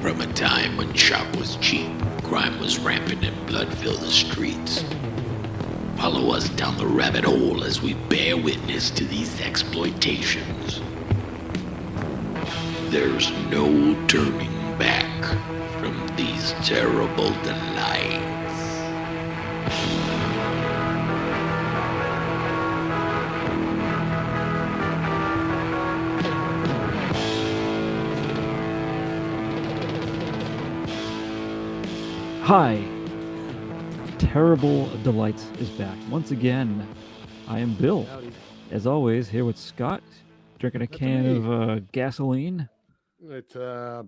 From a time when shop was cheap, crime was rampant and blood filled the streets. Follow us down the rabbit hole as we bear witness to these exploitations. There's no turning back from these terrible delights. Hi, Terrible Delights is back. Once again, I am Bill. Howdy. As always, here with Scott, drinking a That's can me. of gasoline. It's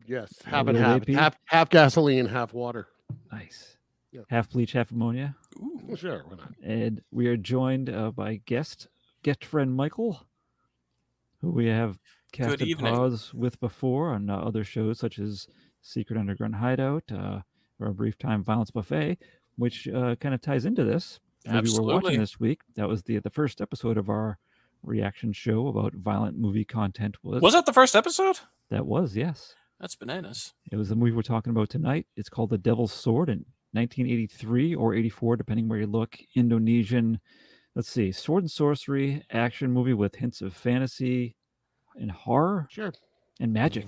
yes, half and little half. AP? It's half gasoline, half water. Nice. Yeah. Half bleach, half ammonia. Well, sure, why not? And we are joined by guest friend Michael, who we have casted evening. paws with before on other shows such as Secret Underground Hideout, or A Brief Time Violence Buffet, which kind of ties into this movie we're watching Absolutely. this week. That was the first episode of our reaction show about violent movie content. Was that the first episode? That was, yes. That's bananas. It was the movie we're talking about tonight. It's called The Devil's Sword in 1983 or 84, depending where you look. Indonesian, let's see, sword and sorcery action movie with hints of fantasy and horror Sure. and magic.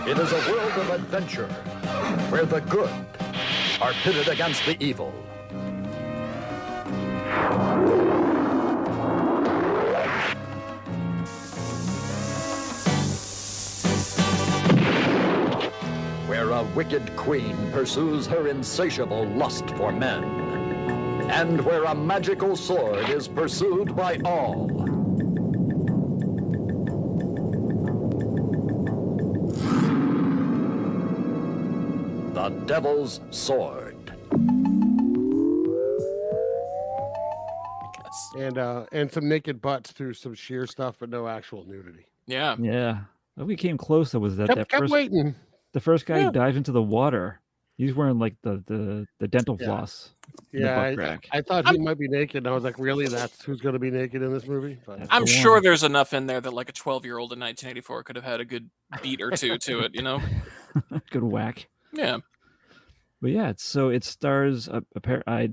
It is a world of adventure where the good are pitted against the evil. Where a wicked queen pursues her insatiable lust for men. And where a magical sword is pursued by all. The Devil's Sword. Yes. And some naked butts through some sheer stuff, but no actual nudity. Yeah. Yeah. We came close. That was that Kept first waiting. the first guy Yeah. who dives into the water. He's wearing like the dental Yeah. floss. and the Yeah, butt crack. I thought he might be naked, and I was like, really? That's who's going to be naked in this movie? But That's I'm the sure one. there's enough in there that like a 12-year-old in 1984 could have had a good beat or two to it, you know? Good whack. Yeah. But yeah, it stars I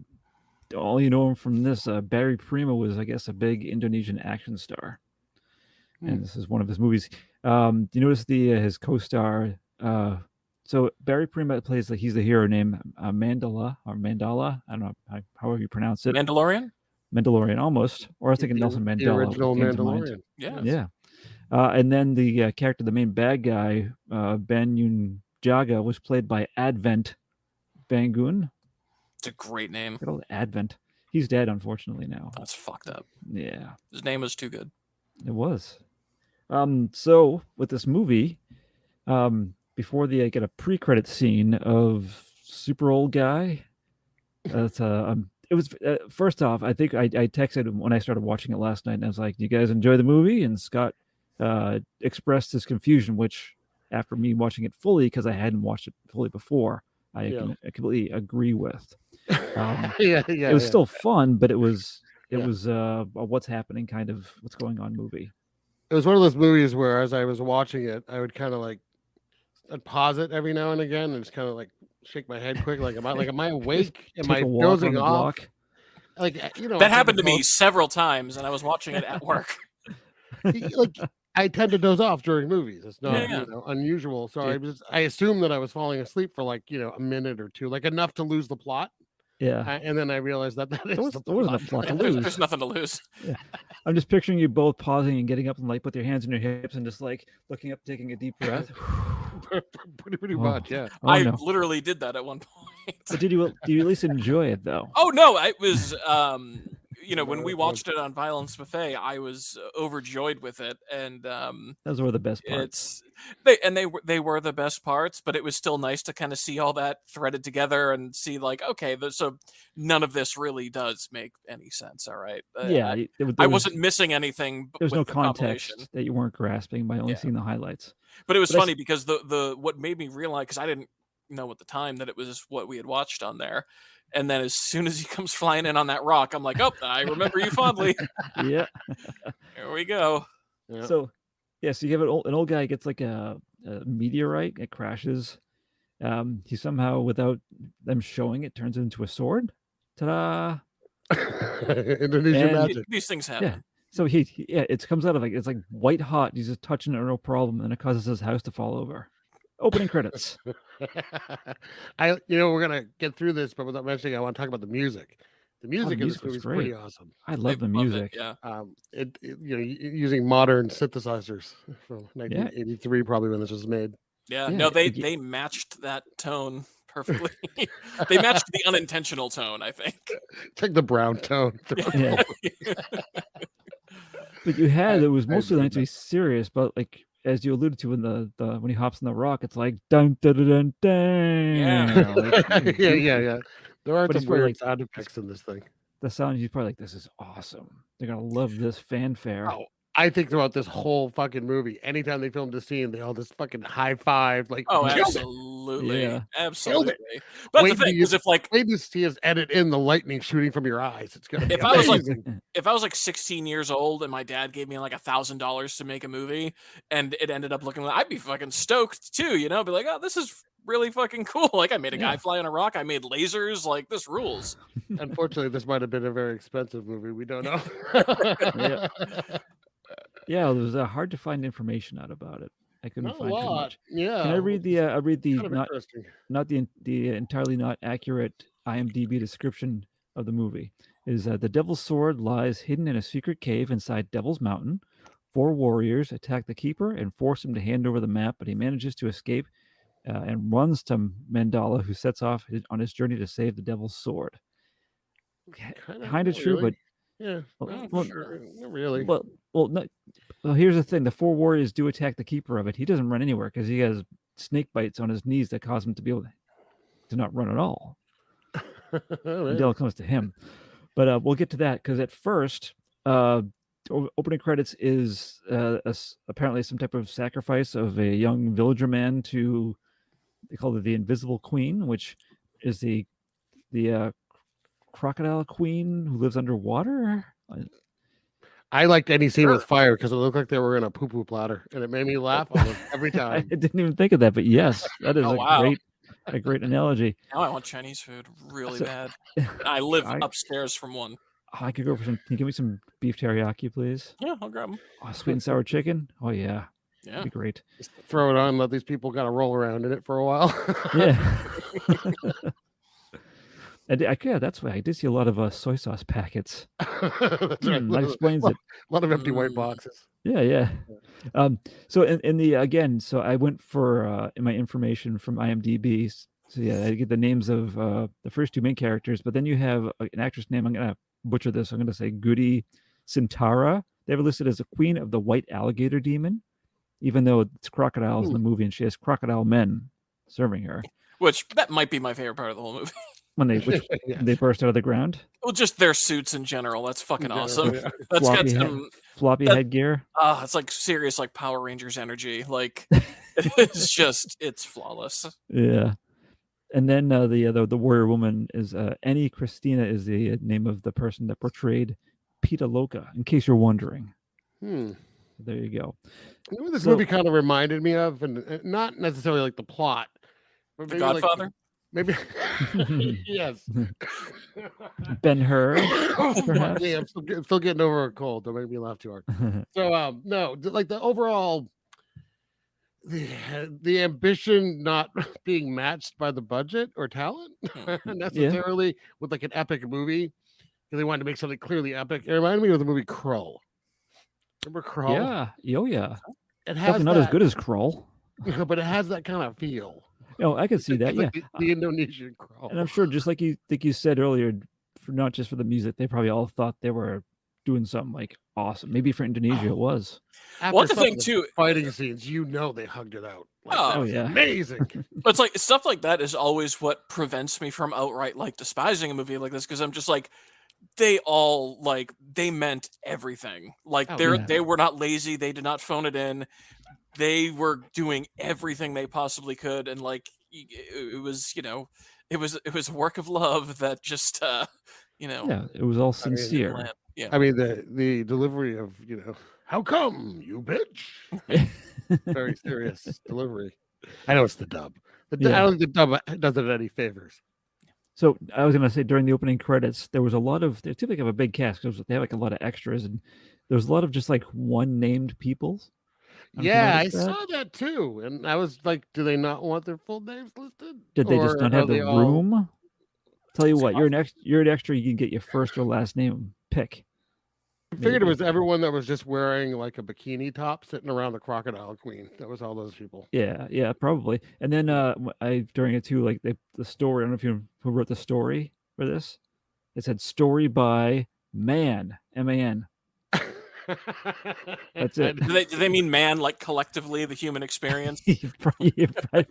all you know him from this. Barry Prima was, I guess, a big Indonesian action star, and this is one of his movies. Do you notice his co-star? So Barry Prima plays he's the hero named Mandala. I don't know however you pronounce it. Mandalorian? Mandalorian, almost. Or I was thinking Nelson Mandela. the original came to mind. Mandalorian. Yeah. Yeah. And then the character, the main bad guy, Ben Yun Jaga, was played by Advent Bangun. It's a great name. Good old Advent. He's dead, unfortunately, now. That's fucked up. Yeah, His name was too good. it was. So with this movie, before they get a pre-credit scene of super old guy, it was first off, I think I texted him when I started watching it last night, and I was like, "Do you guys enjoy the movie?" And Scott expressed his confusion, which after me watching it fully, because I hadn't watched it fully before, I completely agree with. It was still fun, but it was a what's happening, kind of what's going on movie. It was one of those movies where, as I was watching it, I would kind of I'd pause it every now and again and just kind of like shake my head quick, am I awake? Am Take I a walk on dozing the off? block. That happened to me several times, and I was watching it at work. I tend to doze off during movies. It's not Yeah. unusual. So I assumed that I was falling asleep for a minute or two, enough to lose the plot. Yeah, And then I realized that is there the wasn't a plot to lose. There's nothing to lose. Yeah. I'm just picturing you both pausing and getting up and with your hands on your hips and just looking up, taking a deep breath. pretty much, yeah. Oh, I no. literally did that at one point. But do you at least enjoy it though? Oh no, it was when we watched it on Violence Buffet, I was overjoyed with it, and Those were the best parts. they were the best parts, but it was still nice to kind of see all that threaded together and see so none of this really does make any sense. All right, I wasn't missing anything. There's with no the context compilation. that you weren't grasping by only seeing the highlights. But it was funny because the what made me realize, because I didn't know at the time that it was what we had watched on there. And then as soon as he comes flying in on that rock, I'm like, oh, I remember you fondly. Yeah. Here we go. Yeah. So Yeah, so you have an old guy gets like a meteorite. It crashes. He somehow, without them showing it, turns it into a sword. Ta-da! Indonesian And magic. These things yeah, happen. so it comes out of it's like white hot. He's just touching it, no problem, and it causes his house to fall over. Opening credits. We're gonna get through this, but without mentioning, I want to talk about the music. The music in this music was movie is great. pretty awesome. I love the music. Yeah. Using modern synthesizers from 1983, probably when this was made. Yeah. No, they matched that tone perfectly. They matched the unintentional tone, I think. It's like the brown tone. Yeah. But you had it was mostly meant to be serious, but like as you alluded to in the when he hops in the rock, it's like dun dun dun dun. dun Yeah. like, yeah. There are But some weird like sound effects in this thing. The sound, he's probably like, this is awesome. They're gonna love this fanfare. Oh, I think throughout this whole fucking movie, anytime they filmed a scene, they all just fucking high five, like, Oh, killed absolutely, Yeah. absolutely. But the thing is, if like, wait to see us edit in the lightning shooting from your eyes, it's gonna be if I was like, amazing. if I was like 16 years old and my dad gave me like $1,000 to make a movie, and it ended up looking like, I'd be fucking stoked too, you know, be like, oh, this is really fucking cool. Like, I made a guy fly on a rock. I made lasers. Like, this rules. Unfortunately, this might have been a very expensive movie. We don't know. Yeah, it was hard to find information out about it. I couldn't find too much. Yeah. Can I read the Kind of not the entirely not accurate IMDb description of the movie? Is the Devil's Sword lies hidden in a secret cave inside Devil's Mountain. 4 warriors attack the keeper and force him to hand over the map, but he manages to escape and runs to Mandala, who sets off on his journey to save the Devil's Sword. Kind of true, really. but Yeah, well, sure. Not really. Well, here's the thing: the 4 warriors do attack the keeper of it. He doesn't run anywhere because he has snake bites on his knees that cause him to be able to not run at all. Until it comes to him. But we'll get to that because at first, opening credits is apparently some type of sacrifice of a young villager man to, they call it the Invisible Queen, which is the crocodile queen who lives underwater. I liked any scene with fire because it looked like they were in a poo-poo platter, and it made me laugh almost every I time. didn't even think of that, but yes, that is wow. a great analogy. Now I want Chinese food really bad. I live upstairs from one. I could go for some. Can you give me some beef teriyaki, please? Yeah, I'll grab them. Oh, sweet and sour chicken. Oh yeah, Yeah, that'd be great. Just throw it on. Let these people kind of roll around in it for a while. Yeah. That's why I did see a lot of soy sauce packets. That's right. That explains it. A lot of empty white boxes. Yeah. So in the again, so I went for in my information from IMDb. So yeah, I get the names of the first 2 main characters, but then you have an actress name. I'm gonna butcher this. I'm gonna say Goody Sintara. They have her listed as the queen of the white alligator demon, even though it's crocodiles in the movie, and she has crocodile men serving her. Which that might be my favorite part of the whole movie. When they burst out of the ground. Well, just their suits in general. That's fucking awesome. Yeah. That's got some floppy headgear. It's like serious, like Power Rangers energy. Like it's flawless. Yeah. And then the warrior woman is Annie Christina is the name of the person that portrayed Pita Loca. In case you're wondering. There you go. You know what this movie kind of reminded me of, and not necessarily like the plot, but The Godfather. Like, maybe yes. Ben-Hur, perhaps. Yeah, I'm still getting over a cold. Don't make me laugh too hard. So no, like the overall the ambition not being matched by the budget or talent necessarily with like an epic movie because they wanted to make something clearly epic. It reminded me of the movie Krull. Remember Krull? Yeah. Oh yeah. It has not as good as Krull. But it has that kind of feel. I could see that. Like yeah, the Indonesian Krull. And I'm sure, just like you said earlier, not just for the music, they probably all thought they were doing something like awesome. Maybe for Indonesia it was. Well, the thing too, fighting scenes, they hugged it out. Like, yeah, amazing. But it's like stuff like that is always what prevents me from outright like despising a movie like this, because I'm just like, they all like they meant everything. Like they were not lazy. They did not phone it in. They were doing everything they possibly could, and like it was it was a work of love that just it was all sincere. I mean the delivery of How come, you bitch? Very serious delivery. I know it's the dub. I don't think the dub does it any favors. So I was gonna say during the opening credits, there was a lot of they typically have a big cast because they have like a lot of extras, and there was a lot of just like one named people. Yeah, I saw that too, and I was like, do they not want their full names listed? Did they just not have the room? Tell you what, you're an extra. You can get your first or last name pick. I figured it was everyone that was just wearing like a bikini top sitting around the crocodile queen. That was all those people. Yeah, probably. And then during it too, like the story. I don't know who wrote the story for this. It said story by Man, M-A-N. That's it. Do they mean man like collectively the human experience?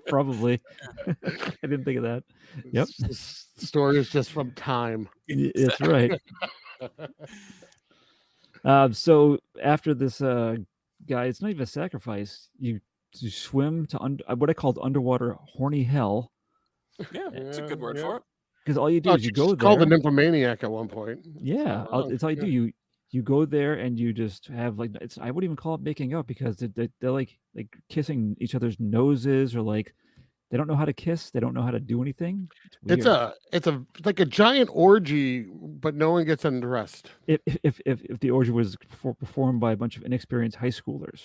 Probably. I didn't think of that. Yep. The story is just from time. That's right. So after this guy, it's not even a sacrifice. You swim to what I called underwater horny hell. Yeah, it's a good word for it. Because all you do is you go there. Called the nymphomaniac at one point. Yeah, it's all you do. You go there and you just have like I wouldn't even call it making up because they're like kissing each other's noses or like they don't know how to kiss. They don't know how to do anything. It's like a giant orgy, but no one gets undressed. If the orgy was performed by a bunch of inexperienced high schoolers,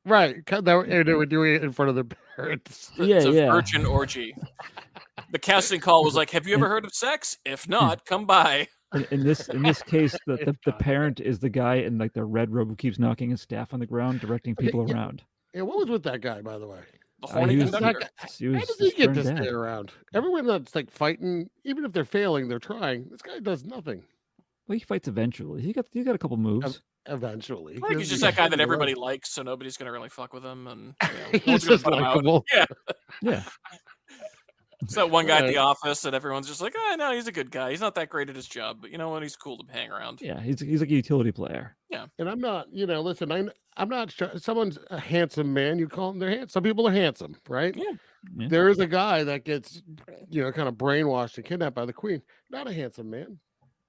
right? They were doing it in front of their parents. It's a virgin orgy. The casting call was like, "Have you ever heard of sex? If not, come by." In this case, the parent is the guy in like the red robe who keeps knocking his staff on the ground, directing people around. Yeah, what was with that guy, by the way? The horny conductor. How does he get to stay around? Everyone that's like fighting, even if they're failing, they're trying. This guy does nothing. Well, he fights eventually. He got a couple moves. Eventually, I think he's just that guy that everybody likes, so nobody's gonna really fuck with him, and he's just likable. Yeah. It's that one guy at the office that everyone's just like, oh, no, he's a good guy. He's not that great at his job, but you know what? He's cool to hang around. Yeah, he's like a utility player. Yeah. And I'm not, listen, I'm not sure. Someone's a handsome man. You call them they're handsome. Some people are handsome, right? Yeah. There is a guy that gets, kind of brainwashed and kidnapped by the queen. Not a handsome man.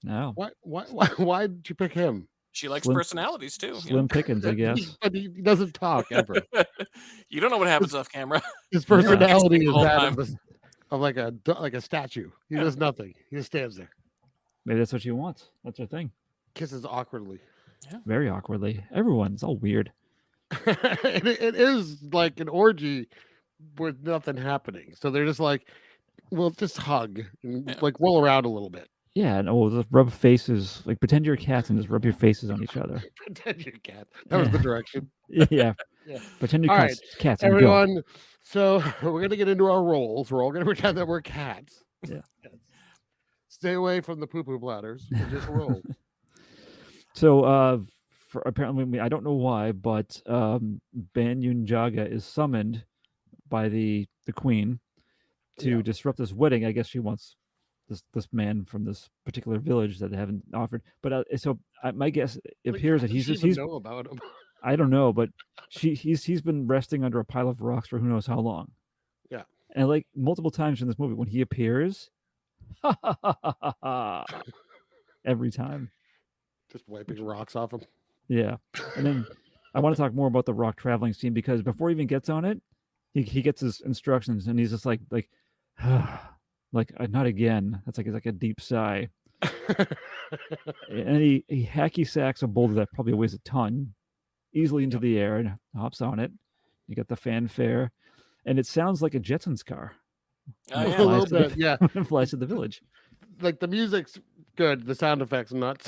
No. Why did you pick him? She likes personalities too. Slim pickings, I guess. But he doesn't talk ever. You don't know what happens off camera. His personality is that of like a statue. He does nothing. He just stands there. Maybe that's what she wants. That's her thing. Kisses awkwardly. Yeah. Very awkwardly. Everyone's all weird. it is like an orgy with nothing happening. So they're just like, well, just hug and like roll around a little bit. Yeah, and just rub faces. Like pretend you're cats and just rub your faces on each other. Pretend you're a cat. That was the direction. Yeah. Pretend you're cats. Everyone. So we're gonna get into our roles. We're all gonna pretend that we're cats. Yeah. Stay away from the poo-poo bladders and just roll. So for apparently, I don't know why, but Banyunjaga is summoned by the queen to disrupt this wedding. I guess she wants this man from this particular village that they haven't offered. But my guess appears that he's know about him. I don't know, but he's been resting under a pile of rocks for who knows how long. Yeah, and like multiple times in this movie when he appears, every time, just wiping rocks off him. Yeah, and then I want to talk more about the rock traveling scene because before he even gets on it, he gets his instructions and he's just like not again. That's like a deep sigh. And he hacky sacks a boulder that probably weighs a ton easily into the air and hops on it. You got the fanfare, and it sounds like a Jetsons car. A little bit, yeah. It flies to the village. Like the music's good, the sound effects not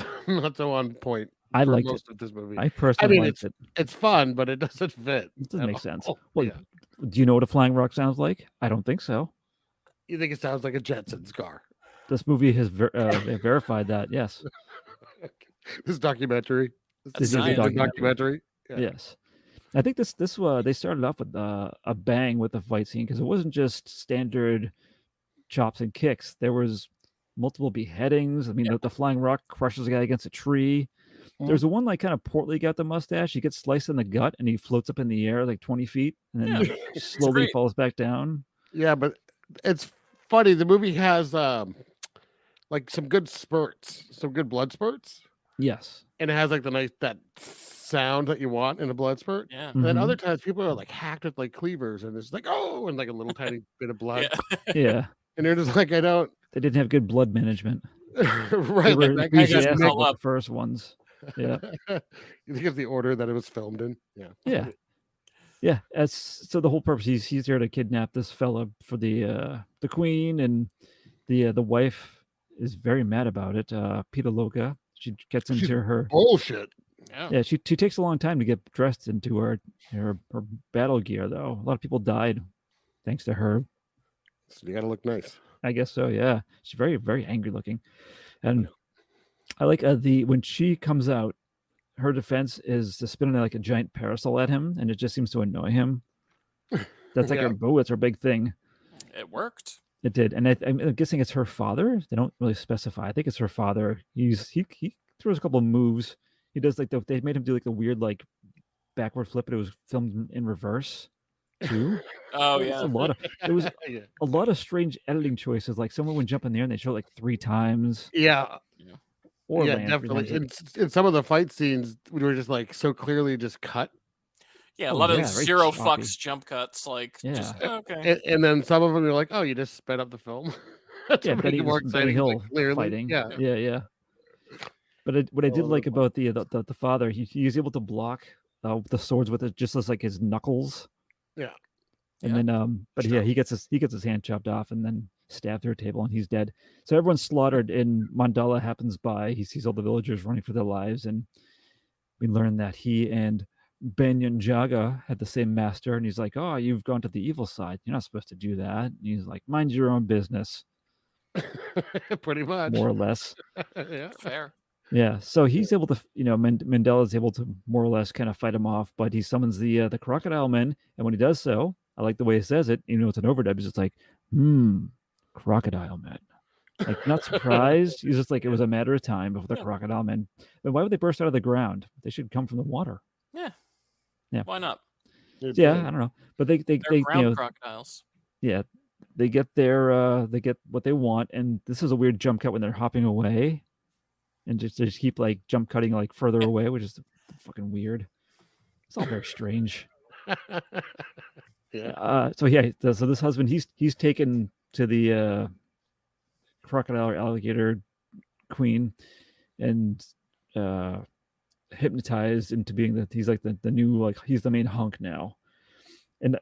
so on point. I liked most of this movie. I personally liked it. It's fun, but it doesn't fit. It doesn't make sense. Well, do you know what a flying rock sounds like? I don't think so. You think it sounds like a Jetsons car? This movie has verified that. Yes. This documentary. This is a documentary. Yeah. Yes. I think this they started off with a bang with the fight scene because it wasn't just standard chops and kicks. There was multiple beheadings. I mean, the flying rock crushes a guy against a tree. There's the one like kind of portly guy with the mustache. He gets sliced in the gut and he floats up in the air like 20 feet and then he slowly falls back down. Yeah, but it's funny. The movie has like some good spurts, some good blood spurts. Yes. and it has like the nice that sound that you want in a blood spurt. Yeah. And then other times people are like hacked with like cleavers, and it's like and like a little tiny bit of blood. Yeah. And they're just like, I don't. They didn't have good blood management. Right. They were Like, that guy got enthusiastic nicked. with the first ones. Yeah. You think of the order that it was filmed in? Yeah. Yeah. Yeah. So the whole purpose, he's there to kidnap this fella for the queen, and the wife is very mad about it. Peter Loca. She gets into her bullshit. Yeah, she takes a long time to get dressed into her battle gear, though. A lot of people died thanks to her. So you got to look nice. I guess so. Yeah, she's very, very angry looking, and I like when she comes out. Her defense is to spin like a giant parasol at him, and it just seems to annoy him. That's like that's her big thing. It worked. It did, and I'm guessing it's her father. They don't really specify. I think it's her father. He throws a couple of moves. He does like they made him do like the weird like backward flip, but it was filmed in reverse too. Oh yeah, there was a lot of strange editing choices. Like someone would jump in there and they show it like 3 times. Yeah. Or yeah, definitely. In some of the fight scenes, we were just like so clearly just cut. Yeah, a lot of zero fucks jump cuts. Like, just, okay. And then some of them you're like, oh, you just sped up the film. Yeah, Benny Hill fighting. Yeah. But what I did like about the father, he was able to block the swords with it just as like his knuckles. Yeah. And then but he gets his hand chopped off and then stabbed through a table and he's dead. So everyone's slaughtered, and Mandala happens by. He sees all the villagers running for their lives, and we learn that he and Banyanjaga had the same master, and he's like, "Oh, you've gone to the evil side. You're not supposed to do that." And he's like, "Mind your own business." Pretty much. More or less. Yeah. Fair. Yeah, so he's able to, Mandela's able to more or less kind of fight him off, but he summons the crocodile men, and when he does so, I like the way he says it, even though it's an overdub, he's just like, crocodile men. Like, not surprised. He's just like, it was a matter of time before the crocodile men. But why would they burst out of the ground? They should come from the water. Yeah. Why not? Yeah, I don't know. But they ground crocodiles. Yeah. They get they get what they want, and this is a weird jump cut when they're hopping away. And just keep like jump cutting like further away, which is fucking weird. It's all very strange. Yeah. So this husband, he's taken to the crocodile or alligator queen, and hypnotized into being he's like the new, like, he's the main hunk now. And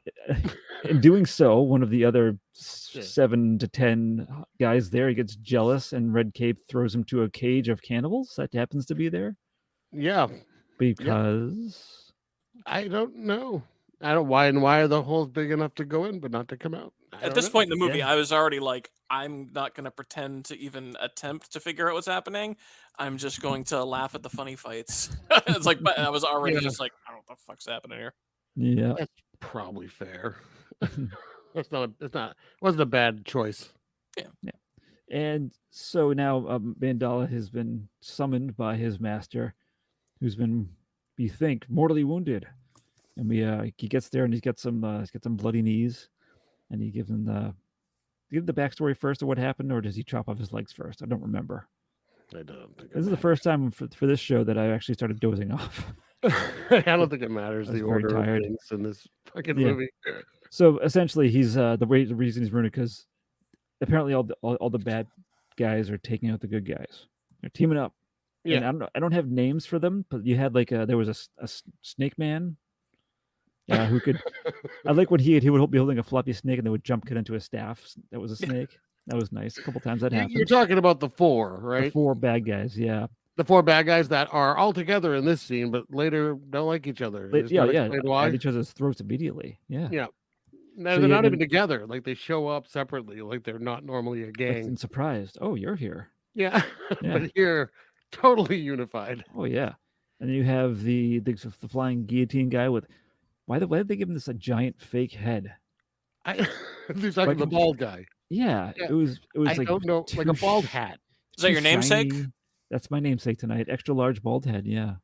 in doing so, one of the other 7 to 10 guys there, he gets jealous, and Red Cape throws him to a cage of cannibals that happens to be there. Yeah. Because I don't know. I don't why are the holes big enough to go in but not to come out? At this point in the movie, I was already like, I'm not going to pretend to even attempt to figure out what's happening. I'm just going to laugh at the funny fights. It's like, but I was already just like, I don't know what the fuck's happening here. Yeah. That's probably fair. It wasn't a bad choice. Yeah. And so now Mandala has been summoned by his master, who's been, we think, mortally wounded. And he gets there, and he's got some bloody knees, and he gives him the backstory first of what happened, or does he chop off his legs first? I don't remember. I don't think this is the first time for this show that I actually started dozing off. I don't think it matters the order of things in this fucking movie. So essentially, he's the reason he's ruined because apparently all the bad guys are taking out the good guys. They're teaming up. Yeah, and I don't have names for them, but you had like there was a snake man. Yeah, who could? I like when he would be holding a floppy snake, and they would jump cut into a staff. That was a snake. That was nice. A couple times that happened. You're talking about the 4, right? The 4 bad guys. Yeah. The 4 bad guys that are all together in this scene, but later don't like each other. Why? At each other's throats immediately. Yeah. Yeah. No, they're not even together. Like, they show up separately. Like, they're not normally a gang. I'm surprised. Oh, you're here. Yeah. But here, totally unified. Oh yeah. And then you have the flying guillotine guy with. Why did they give him this a giant fake head? He's like the bald guy. Yeah, it was I like, don't know, like a bald hat. Is that your namesake? That's my namesake tonight. Extra large bald head. Yeah.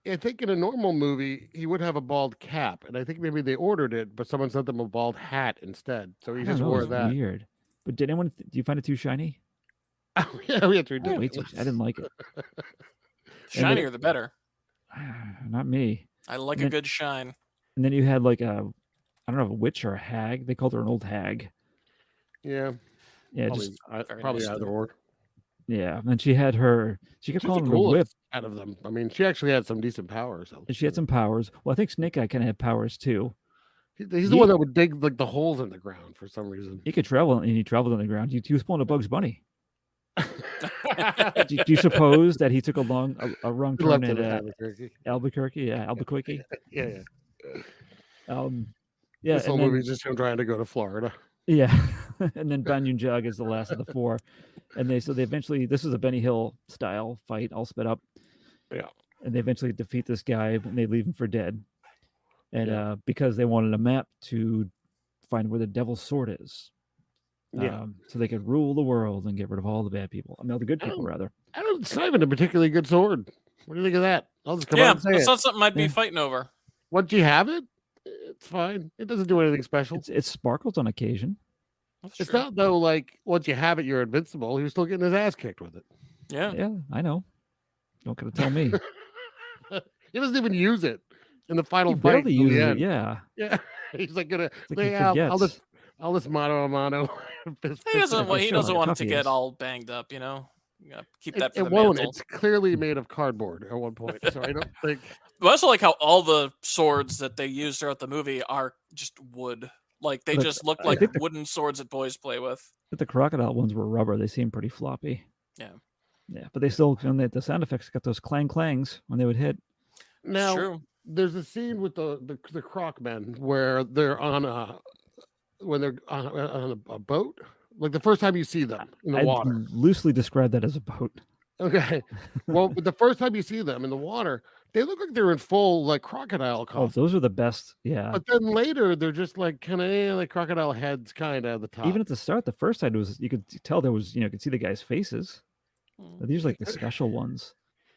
I think in a normal movie he would have a bald cap, and I think maybe they ordered it, but someone sent them a bald hat instead. So he just wore that. Weird. But did anyone? Do you find it too shiny? Oh yeah, we had to do it. I didn't like it. Shinier the better. Not me. I like a good shine. And then you had like I don't know, a witch or a hag. They called her an old hag. Yeah. Yeah, probably nice. either or. Yeah, and she had her. She kept calling her the whip. Out of them. I mean, she actually had some decent powers. And she had some powers. Well, I think Snake Eye kind of had powers too. He's the one that would dig like the holes in the ground for some reason. He could travel, and he traveled on the ground. He was pulling a Bugs Bunny. do you suppose that he took a wrong turn at Albuquerque? Yeah, Albuquerque. Yeah. Yeah. This whole movie is just him trying to go to Florida. Yeah, and then Banyan Jug is the last of the four, and they eventually, this is a Benny Hill style fight, all sped up. Yeah, and they eventually defeat this guy, and they leave him for dead, and because they wanted a map to find where the Devil's Sword is. So they could rule the world and get rid of all the bad people. I mean, all the good people, rather. It's not even a particularly good sword. What do you think of that? I'll just come out and say it's not something I'd be fighting over. Once you have it, it's fine. It doesn't do anything special. It sparkles on occasion. It's not though. Like once you have it, you're invincible. He was still getting his ass kicked with it. Yeah, I know. Don't gotta tell me. He doesn't even use it in the final fight. Barely uses it. Yeah. He's like gonna lay out all this mano a mano. He doesn't want it to get all banged up. You know, keep that for the won't. mantle. It's clearly made of cardboard at one point, so I don't think. I also like how all the swords that they use throughout the movie are just wood. Like they just look like wooden swords that boys play with. But the crocodile ones were rubber. They seem pretty floppy. Yeah, but they still, the sound effects got those clang clangs when they would hit. Now, there's a scene with the croc men where they're on a boat. Like the first time you see them in the water. Loosely describe that as a boat. Okay. Well, the first time you see them in the water, they look like they're in full like crocodile costume. Oh, those are the best. Yeah. But then later they're just like kind of like crocodile heads kind of at the top. Even at the start, the first time you could tell there was, you could see the guys' faces. These are like the special ones.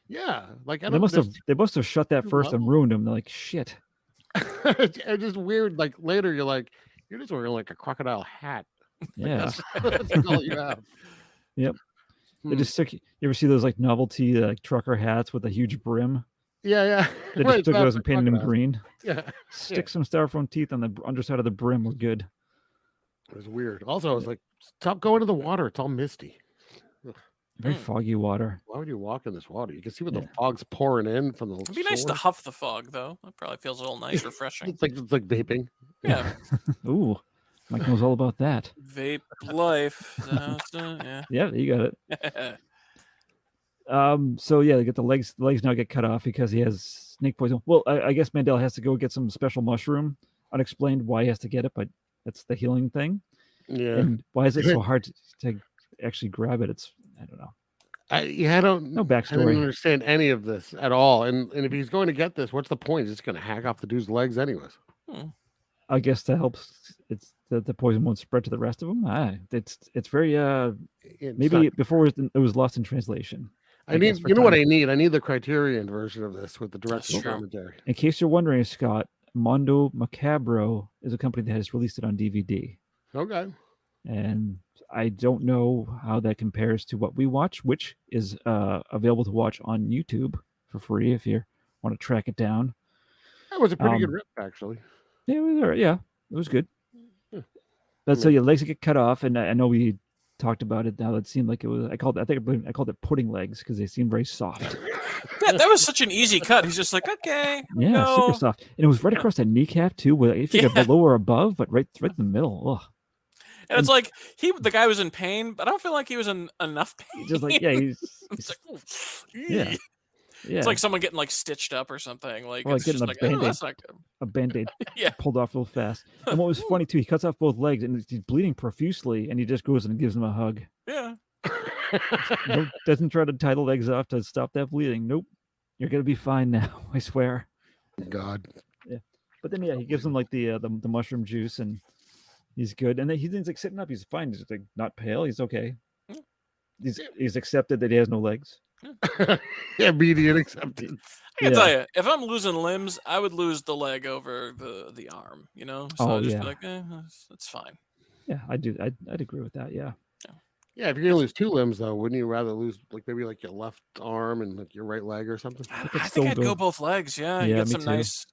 Yeah. Like they must have shut that first and ruined them. They're like, shit. It's just weird. Like later you're like, you're just wearing like a crocodile hat. Yeah. That's all you have. Yep. They just took. You ever see those like novelty like trucker hats with a huge brim? Yeah. They just took those and painted them green. Yeah. Stick some styrofoam teeth on the underside of the brim. We're good. It was weird. Also, I was like, stop going to the water. It's all misty. Very foggy water. Why would you walk in this water? You can see what the fog's pouring in from the. It'd be nice to huff the fog, though. It probably feels a little nice, refreshing. It's like vaping. Yeah. Ooh. Mike knows all about that. Vape life. Yeah, you got it. So they get the legs. The legs now get cut off because he has snake poison. Well, I guess Mandela has to go get some special mushroom. Unexplained why he has to get it, but that's the healing thing. Yeah. And why is it so hard to actually grab it? I don't know. I don't. No backstory. I don't understand any of this at all. And if he's going to get this, what's the point? He's just going to hack off the dude's legs, anyways. I guess that helps. It's that the poison won't spread to the rest of them. It's very maybe before it was lost in translation. I need, what I need? I need the Criterion version of this with the director's commentary. In case you're wondering, Scott, Mondo Macabro is a company that has released it on DVD. Okay. And I don't know how that compares to what we watch, which is available to watch on YouTube for free if you want to track it down. That was a pretty good rip, actually. Yeah, it was good. But so your legs get cut off, and I know we talked about it. Now it seemed like it was. I called it pudding legs because they seemed very soft. That was such an easy cut. He's just like, okay, super soft, and it was right across that kneecap too. Where if you get below or above, but right in the middle. Ugh. And it's like the guy was in pain, but I don't feel like he was in enough pain. Just like he's like, yeah. It's like someone getting like stitched up or something. Like, well, it's getting just that's not good. A band-aid pulled off real fast. And what was funny too, he cuts off both legs and he's bleeding profusely, and he just goes and gives him a hug. Yeah. Doesn't try to tie the legs off to stop that bleeding. Nope. You're gonna be fine now, I swear. God. Yeah. But then he gives him like the mushroom juice, and he's good. And then he's like sitting up, he's fine. He's like not pale, he's okay. He's accepted that he has no legs. Immediate acceptance. I can tell you, if I'm losing limbs, I would lose the leg over the arm. So I'd just be like, that's fine. Yeah, I do. I'd agree with that. Yeah. Yeah, if you're gonna lose 2 limbs though, wouldn't you rather lose like maybe like your left arm and like your right leg or something? I think I'd go both legs. Yeah, you Yeah, get me some too. nice,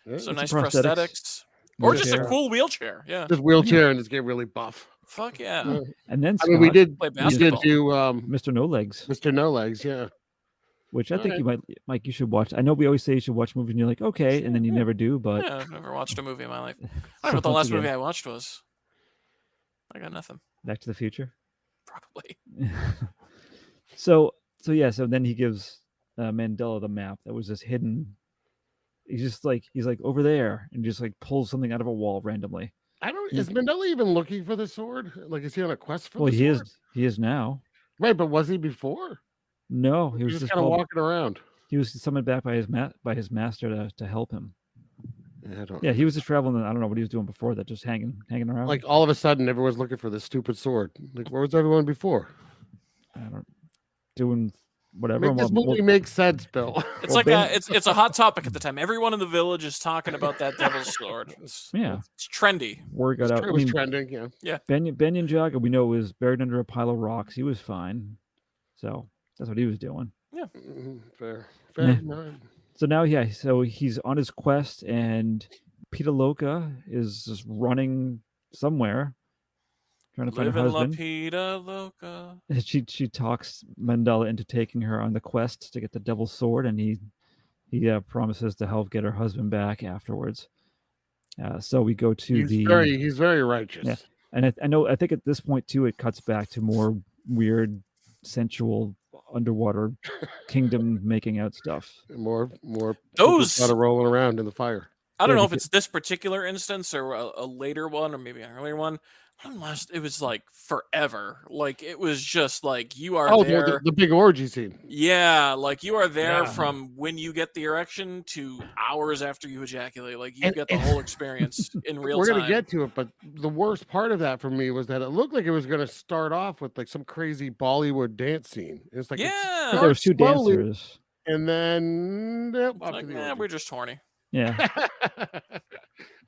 Yeah. some nice prosthetics. prosthetics, or just a Wheelchair. cool wheelchair. Yeah, Just wheelchair and just get really buff. fuck yeah. And then I mean, we Scott, did Play we did basketball. do Mr. No Legs, Mr. No Legs, yeah. which I think Alright. you might, Mike, you should watch. I know we always say you should watch movies, and you're like, okay, and then you never do. But Yeah, I've never watched a movie in my life. I so don't know what the once last movie again, I watched was. I got nothing. Back to the Future. Probably. So then he gives Mandela the map that was just hidden. He's like over there, and just like pulls something out of a wall randomly. I don't. Is Mandela even looking for the sword? Like, is he on a quest for Well, the he sword? he is now. Right, but was he before? No, he He was was just kind of called, walking around. he was summoned back by his master to help him. Yeah, I don't. Yeah, he was just traveling. I don't know what he was doing before that, just hanging around. Like all of a sudden, everyone's looking for this stupid sword. Like, where was everyone before? I don't doing whatever. Make this movie make sense, Bill. It's like it's a hot topic at the time. Everyone in the village is talking about that devil's sword. It's trendy. Word got out. It was trending. Yeah. Banyan Jaga, we know, was buried under a pile of rocks. He was fine, so that's what he was doing. Yeah, fair. Yeah. No. So now, so he's on his quest, and Peter Loca is just running somewhere, trying to find her husband. La Pita Loca. She talks Mandela into taking her on the quest to get the devil's sword, and he promises to help get her husband back afterwards. So we go to he's very righteous. Yeah, and I think at this point too, it cuts back to more weird, sensual underwater kingdom making out stuff. More those kind of rolling around in the fire. I don't know if it's this particular instance or a later one or maybe an earlier one. It was like forever. Like it was just like you are there. The big orgy scene. Yeah, like you are there from when you get the erection to hours after you ejaculate. Like you get the whole experience in real time. We're gonna get to it, but the worst part of that for me was that it looked like it was gonna start off with like some crazy Bollywood dance scene. It's like there was 2 dancers, and then we're just horny. Yeah.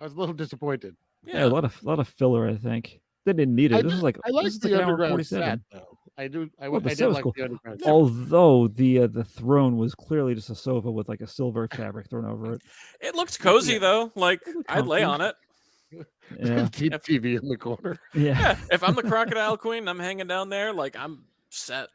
I was a little disappointed. Yeah, a lot of filler. I think they didn't need it. This is like I like the like underground set though. I did like the underground set. Although the throne was clearly just a sofa with like a silver fabric thrown over it. It looked cozy though. Like I'd lay on it. Yeah. TV in the corner. Yeah. If I'm the crocodile queen, I'm hanging down there. Like I'm set.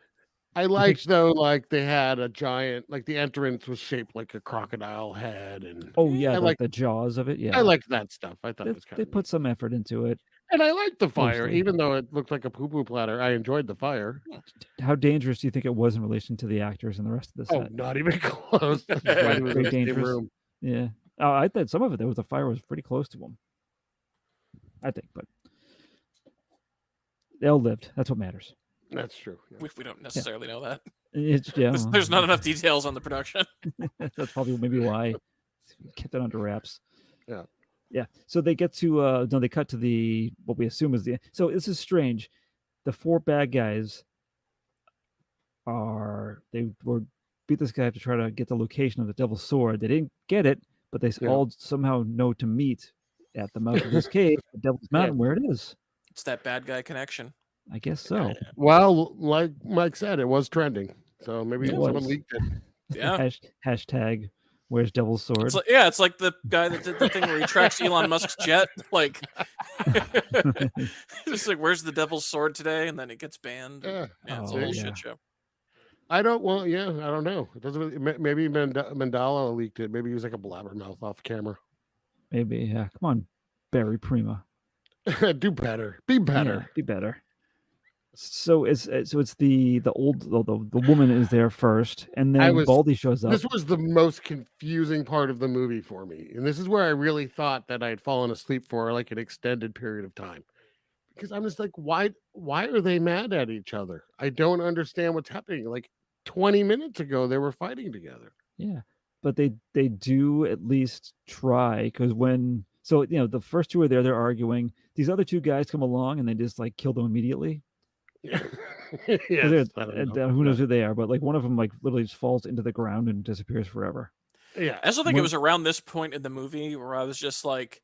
I liked though, like they had a giant, like the entrance was shaped like a crocodile head, and I like the jaws of it. Yeah, I liked that stuff. I thought it was kind they put some effort into it, and I liked the fire, Mostly. even though it looked like a poo-poo platter. I enjoyed the fire. How dangerous do you think it was in relation to the actors and the rest of the set? Oh, not even close. Very dangerous. Yeah, I thought some of it the fire was pretty close to them. I think, but they all lived. That's what matters. That's true. Yeah. We don't necessarily know that. There's not enough details on the production. That's probably maybe why kept it under wraps. Yeah. So they get to they cut to what we assume is so this is strange. The 4 bad guys beat this guy to try to get the location of the devil's sword. They didn't get it, but they all somehow know to meet at the mouth of this cave, the Devil's Mountain, where it is. It's that bad guy connection. I guess so. Well, like Mike said, it was trending, so maybe someone leaked it. Yeah. Hashtag where's Devil's Sword? It's like the guy that did the thing where he tracks Elon Musk's jet. Like, just like where's the Devil's Sword today, and then it gets banned. Yeah, it's a whole shit show. I don't know. It doesn't really, maybe Mandela leaked it. Maybe he was like a blabbermouth off camera. Maybe, yeah. Come on, Barry Prima. Do better. Be better. Yeah, be better. So it's the woman is there first, and then Baldy shows up. This was the most confusing part of the movie for me, and this is where I really thought that I had fallen asleep for like an extended period of time, because I'm just like, why are they mad at each other? I don't understand what's happening. Like 20 minutes ago, they were fighting together. Yeah, but they do at least try, because the first 2 are there, they're arguing. These other 2 guys come along and they just like kill them immediately. Yeah. Who knows who they are, but like one of them like literally just falls into the ground and disappears forever. Yeah, I still think it was around this point in the movie where I was just like,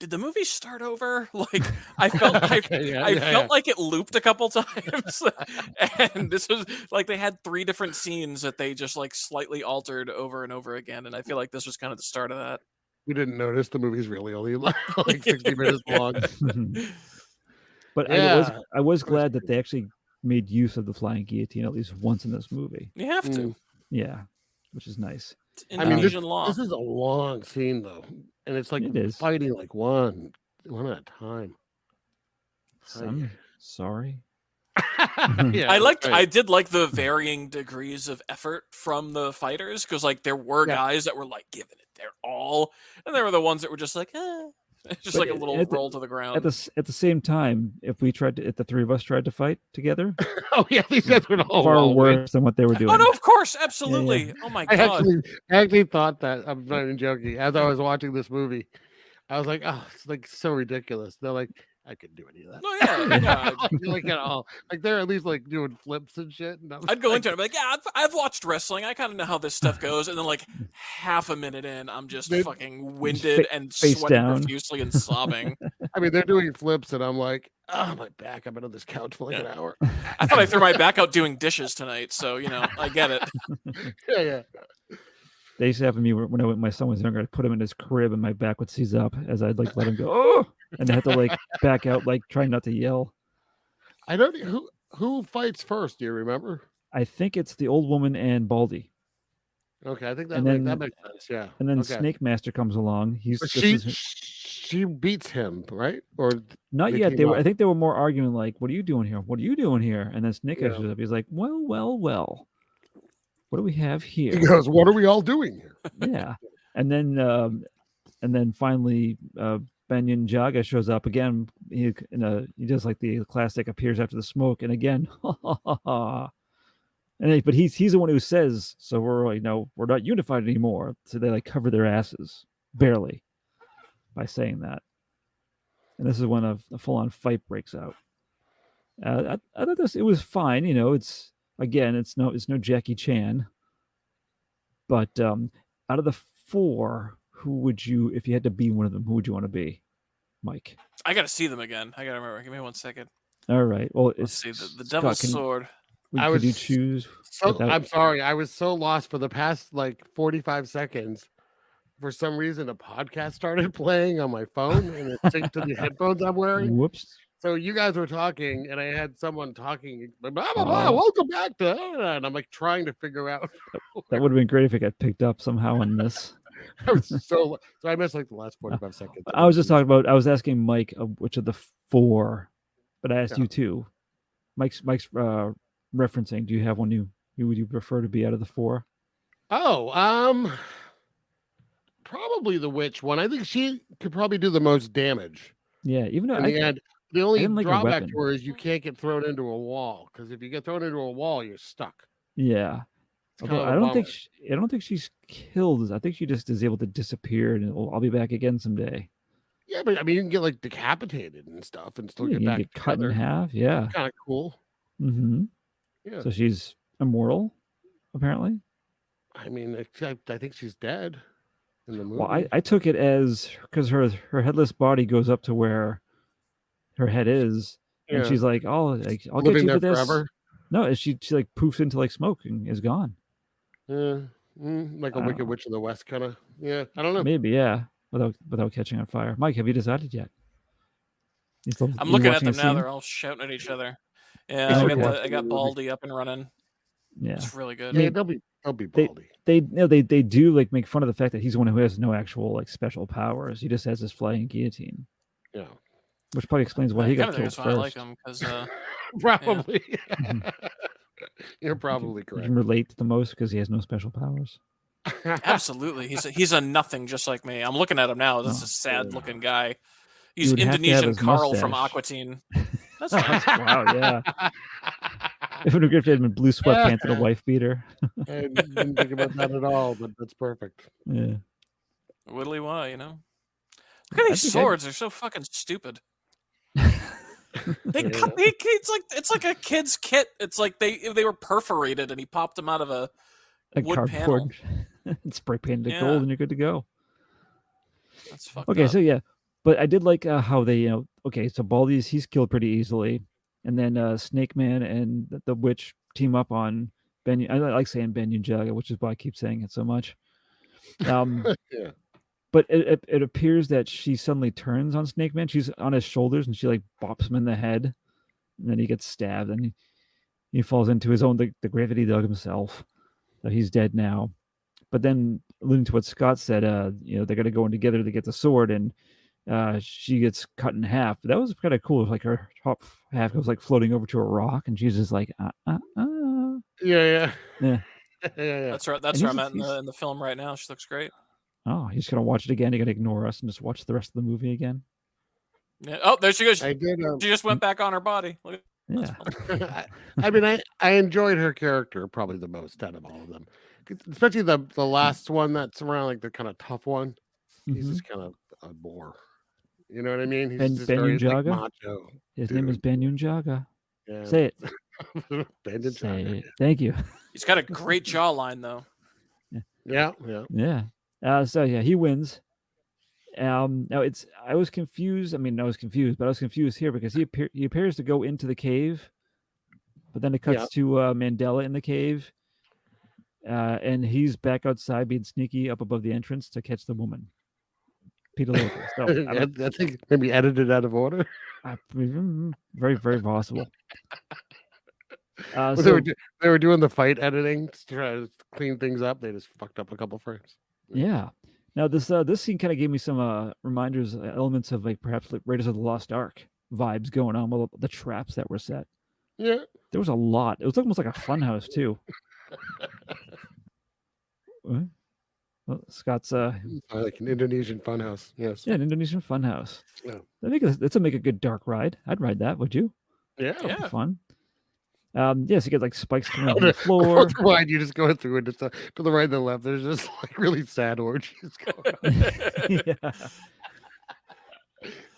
did the movie start over? Like I felt like I felt like it looped a couple times, and this was like they had 3 different scenes that they just like slightly altered over and over again, and I feel like this was kind of the start of that. We didn't notice the movie's really only like 60 minutes long. But I was glad that they actually made use of the flying guillotine at least once in this movie. You have to, yeah, which is nice. Indonesian law. This is a long scene though, and it's like fighting like one at a time. I'm sorry. I did like the varying degrees of effort from the fighters, because like there were guys that were like giving it their all, and there were the ones that were just like just like a little roll to the ground. At the same time, if the 3 of us tried to fight together, these guys were all far worse than what they were doing. Oh no, of course, absolutely. Yeah. Oh my god! I actually thought that. I'm not even joking. As I was watching this movie, I was like, "Oh, it's like so ridiculous." They're like, "I couldn't do any of that." Oh yeah, like at all. Like they're at least like doing flips and shit. And I'd go into it, and be like, "Yeah, I've watched wrestling. I kind of know how this stuff goes." And then like half a minute in, I'm just fucking winded and sweating profusely and sobbing. I mean, they're doing flips, and I'm like, "Oh, my back! I've been on this couch for like an hour." I thought I threw my back out doing dishes tonight, so I get it. Yeah. They used to have me when my son was younger. I'd put him in his crib and my back would seize up as I'd like let him go. Oh, and I had to like back out, like trying not to yell. I don't who fights first. Do you remember? I think it's the old woman and Baldy. Okay, I think that makes sense. Yeah, and then Snake Master comes along. She beats him, right? Or not yet? I think they were more arguing like, "What are you doing here? What are you doing here?" And then Snake shows up. He's like, "Well. What do we have here?" He goes, "What are we all doing here?" Yeah, and then finally, Banyan Jaga shows up again. He does like the classic appears after the smoke, and again, but he's the one who says, "So we're not unified anymore." So they like cover their asses barely by saying that, and this is when a full-on fight breaks out. I thought it was fine. It's no Jackie Chan, but out of the 4, who would you, if you had to be one of them, who would you want to be, Mike? I got to see them again. I got to remember. Give me 1 second. All right. Well, let's see the Devil's Sword. Could you choose? I'm sorry. I was so lost for the past like 45 seconds. For some reason, a podcast started playing on my phone, and it synced to the headphones I'm wearing. Whoops. So you guys were talking, and I had someone talking, blah, blah, blah, welcome back to, and I'm like trying to figure out. That would have been great if it got picked up somehow in this. so I missed like the last 45 seconds. I was asking Mike which of the 4, but I asked you too. Mike's referencing. Do you have one who would you prefer to be out of the 4? Oh, probably the witch one. I think she could probably do the most damage. Yeah, even though the only drawback to her is you can't get thrown into a wall, because if you get thrown into a wall, you're stuck. Yeah, although I don't think she's killed. I think she just is able to disappear, and I'll be back again someday. Yeah, but I mean, you can get like decapitated and stuff, and still get back. Get cut in half. Yeah, kind of cool. Mm-hmm. Yeah. So she's immortal, apparently. I mean, except I think she's dead in the movie. Well, I took it as because her headless body goes up to where her head is, and she's like, I'll get you for this. Forever? No, she like poofs into like smoke and is gone. Yeah, like a Wicked Witch of the West kind of. Yeah, I don't know. Maybe, yeah, without catching on fire. Mike, have you decided yet? I'm looking at them now. They're all shouting at each other. Yeah, I got Baldy up and running. Yeah, it's really good. Yeah, they'll be Baldy. They do like make fun of the fact that he's the one who has no actual like special powers. He just has this flying guillotine. Yeah. Which probably explains why he got killed first. I like him because probably. Yeah. You're probably correct. You can relate the most because he has no special powers. Absolutely, he's a nothing just like me. I'm looking at him now. This is a sad looking guy. He's Indonesian Carl from Aqua Teen. That's wow, yeah. It would have been if he had been blue sweatpants and a wife beater. I didn't think about that at all, but that's perfect. Yeah. Whittly why, Look at these swords. They're so fucking stupid. It's like a kid's kit. It's like they were perforated and he popped them out of a wood cardboard. Panel. Spray painted gold and you're good to go. That's fucked okay, up. so yeah. But I did like how they, okay, so Baldy's, he's killed pretty easily. And then Snake Man and the witch team up on Ben. I like saying Banyan Jaga, which is why I keep saying it so much. Yeah. But it appears that she suddenly turns on Snake Man. She's on his shoulders and she like bops him in the head. And then he gets stabbed and he falls into his own, the grave that he dug himself. So he's dead now. But then, alluding to what Scott said, they're going to go in together to get the sword, and she gets cut in half. That was kind of cool. Like her top half goes like floating over to a rock, and she's just like, Yeah. yeah. That's right. That's where I'm at in the film right now. She looks great. Oh, you're just gonna watch it again? You're gonna ignore us and just watch the rest of the movie again? Yeah. Oh, there she goes. I did. She just went back on her body. Look Yeah. I mean, I enjoyed her character probably the most out of all of them, especially the last one that's around, like the kind of tough one. He's just kind of a bore. You know what I mean? He's just very like, macho. His name is Banyan Jaga. Yeah. Say it. Banyan Jaga. It. Thank you. He's got a great jawline, though. Yeah. So yeah, he wins. Now I was confused. I mean, I was confused, but I was confused here because he appears to go into the cave, but then it cuts to Mandela in the cave, and he's back outside being sneaky up above the entrance to catch the woman. Peter Locust. So, I think maybe edited out of order. Very, very possible. Well, they were doing the fight editing to try to clean things up. They just fucked up a couple frames. Yeah. Now this scene kind of gave me some reminders, elements of like perhaps like Raiders of the Lost Ark vibes going on with the traps that were set. Yeah. There was a lot. It was almost like a funhouse too. Well, Scott's like an Indonesian funhouse. Yes. Yeah, an Indonesian funhouse. Yeah. That'll make a good dark ride. I'd ride that. Would you? Yeah. That'd be fun. Yes, you get like spikes coming off the floor. Ride, you just going through it to the right and the left. There's just like really sad orgies going on. Yeah.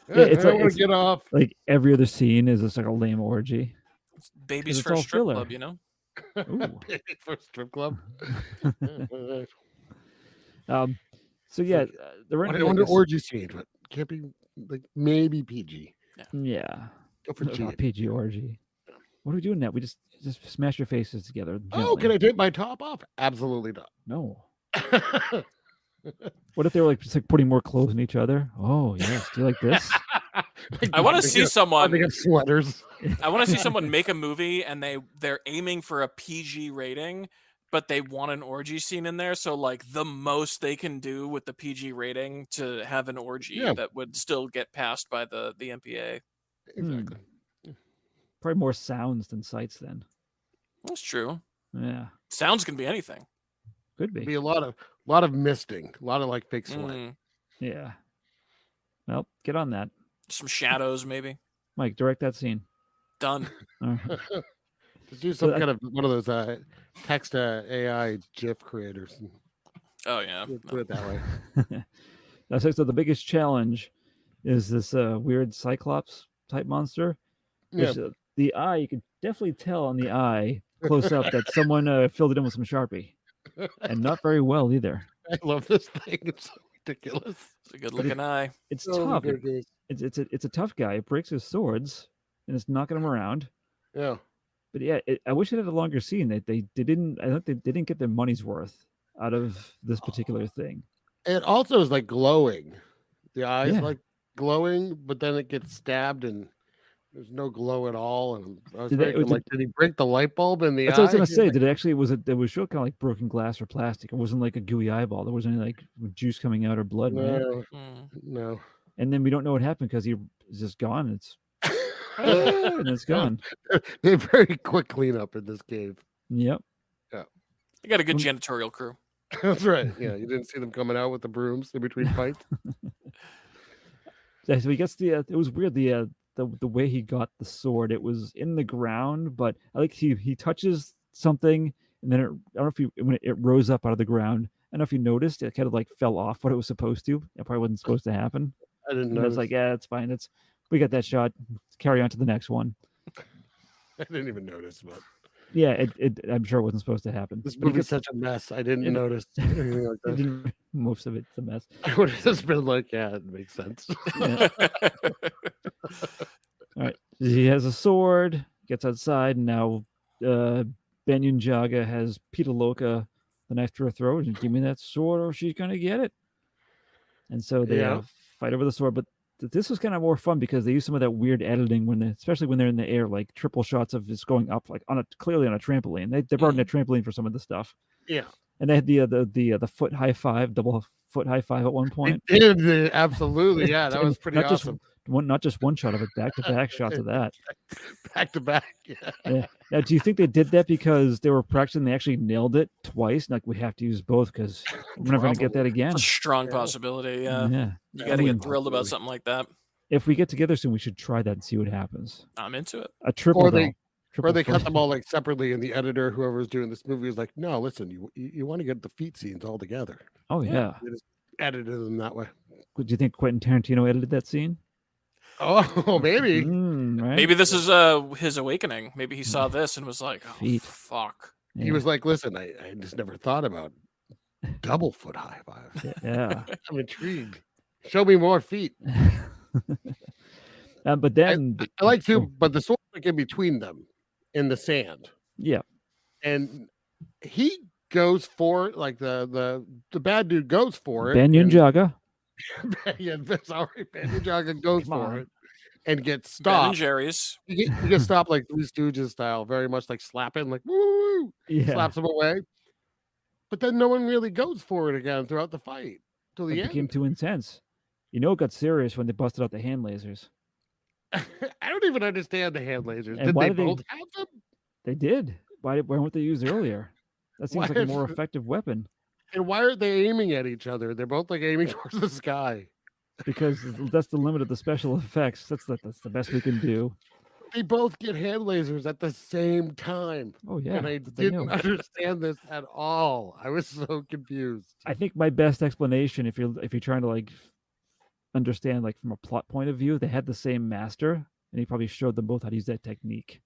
It's I want to get off. Like every other scene is just like a lame orgy. It's baby's first strip club, you know. Baby's first strip club. So yeah, the I wonder orgy scene, but can't be like maybe PG. Yeah. Go for G. PG orgy. What are we doing now? We just smash your faces together. Gently. Oh, can I take my top off? Absolutely not. No. What if they were like just like putting more clothes on each other? Oh yes, do you like this? I want to see someone. They got sweaters. I want to see someone make a movie and they're aiming for a PG rating, but they want an orgy scene in there. So like the most they can do with the PG rating to have an orgy that would still get passed by the MPA. Exactly. Probably more sounds than sights then. That's true. Yeah. Sounds can be anything. Could be. Be a lot of misting, a lot of like fake sweat. Yeah. Well, get on that. Some shadows, maybe. Mike, direct that scene. Done. Right. Just do some kind of one of those text AI GIF creators. Oh yeah. Do it that way. So the biggest challenge is this weird cyclops type monster. Which, the eye, you can definitely tell on the eye close up that someone filled it in with some Sharpie, and not very well either. I love this thing. It's so ridiculous. It's a good looking eye. It's so tough. Ridiculous. It's a tough guy. It breaks his swords and it's knocking him around. Yeah. But yeah, I wish it had a longer scene. They didn't. I think they didn't get their money's worth out of this particular thing. It also is like glowing. The eyes like glowing, but then it gets stabbed and there's no glow at all. And I was did he break the light bulb in the eye? That's what I was gonna say. Did it actually it was showing kind of like broken glass or plastic? It wasn't like a gooey eyeball. There wasn't any like juice coming out or blood. No, right? No. And then we don't know what happened because he's just gone. It's and it's gone. They very quick cleanup in this cave. Yep. Yeah. You got a good janitorial crew. That's right. Yeah, you didn't see them coming out with the brooms in between fights. Yeah, so he gets the. It was weird the way he got the sword. It was in the ground, but I like he touches something and then I don't know if when it rose up out of the ground. I don't know if you noticed it kind of like fell off what it was supposed to. It probably wasn't supposed to happen. I didn't know. I was like, yeah, it's fine. We got that shot. Let's carry on to the next one. I didn't even notice, but Yeah, I'm sure it wasn't supposed to happen. This But he movie's gets, such a mess. I didn't notice anything like that. most of it's a mess. I would have just been like, yeah, it makes sense. Yeah. All right. He has a sword, gets outside, and now Banyan Jaga has Peter Loca the knife to her throat and give me that sword or she's gonna get it. And so they fight over the sword. But this was kind of more fun because they use some of that weird editing especially when they're in the air, like triple shots of this going up, like clearly on a trampoline. They brought in a trampoline for some of the stuff. Yeah. And they had the foot high five, double foot high five at one point. They did, absolutely. Yeah, that was pretty awesome. Not just one shot of it, back-to-back shots of that. Back to back. Yeah. Now, do you think they did that because they were practicing? They actually nailed it twice. Like, we have to use both because we're never going to get that again. It's a strong possibility. Yeah. You got to get thrilled about something like that. If we get together soon, we should try that and see what happens. I'm into it. A triple. Or they cut them all like separately, and the editor, whoever's doing this movie, is like, "No, listen, you want to get the feet scenes all together." Oh yeah. They just edited them that way. Do you think Quentin Tarantino edited that scene? Oh, maybe. Right? Maybe this is his awakening. Maybe he saw this and was like, "Oh, fuck." Yeah. He was like, "Listen, I just never thought about double foot high five." Yeah. I'm intrigued. Show me more feet. But then I like to, but the sword like in between them in the sand. Yeah. And he goes for it, like the bad dude goes for it. Banyan Jaga. Yeah, sorry, Banyan Jaga goes for it and gets stopped. Ben and Jerry's. He gets stopped like Three Stooges style, very much like slapping, like woo, slaps him away. But then no one really goes for it again throughout the fight till the end. It became too intense. You know, it got serious when they busted out the hand lasers. I don't even understand the hand lasers. And Did they both have them? They did. Why weren't they used earlier? That seems like a more effective weapon. And why are they aiming at each other? They're both like aiming towards the sky. Because that's the limit of the special effects. That's the best we can do. They both get hand lasers at the same time. Oh yeah. And I didn't understand this at all. I was so confused. I think my best explanation, if you're trying to like understand like from a plot point of view, they had the same master and he probably showed them both how to use that technique.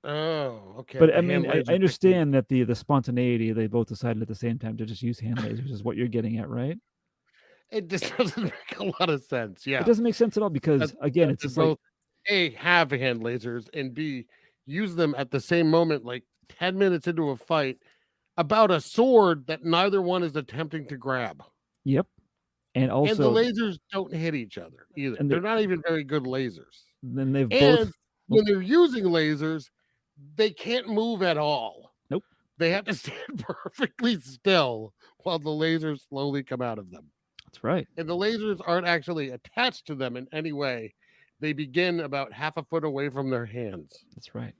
Oh, okay. But I mean, I understand that the spontaneity, they both decided at the same time to just use hand lasers is what you're getting at, right? It just doesn't make a lot of sense. Yeah. It doesn't make sense at all because again, it's just both like A, have hand lasers, and B, use them at the same moment, like 10 minutes into a fight about a sword that neither one is attempting to grab. Yep. And also, and the lasers don't hit each other either. And they're not even very good lasers. Then they've both. When they're using lasers, they can't move at all. Nope. They have to stand perfectly still while the lasers slowly come out of them. That's right. And the lasers aren't actually attached to them in any way. They begin about half a foot away from their hands. That's right.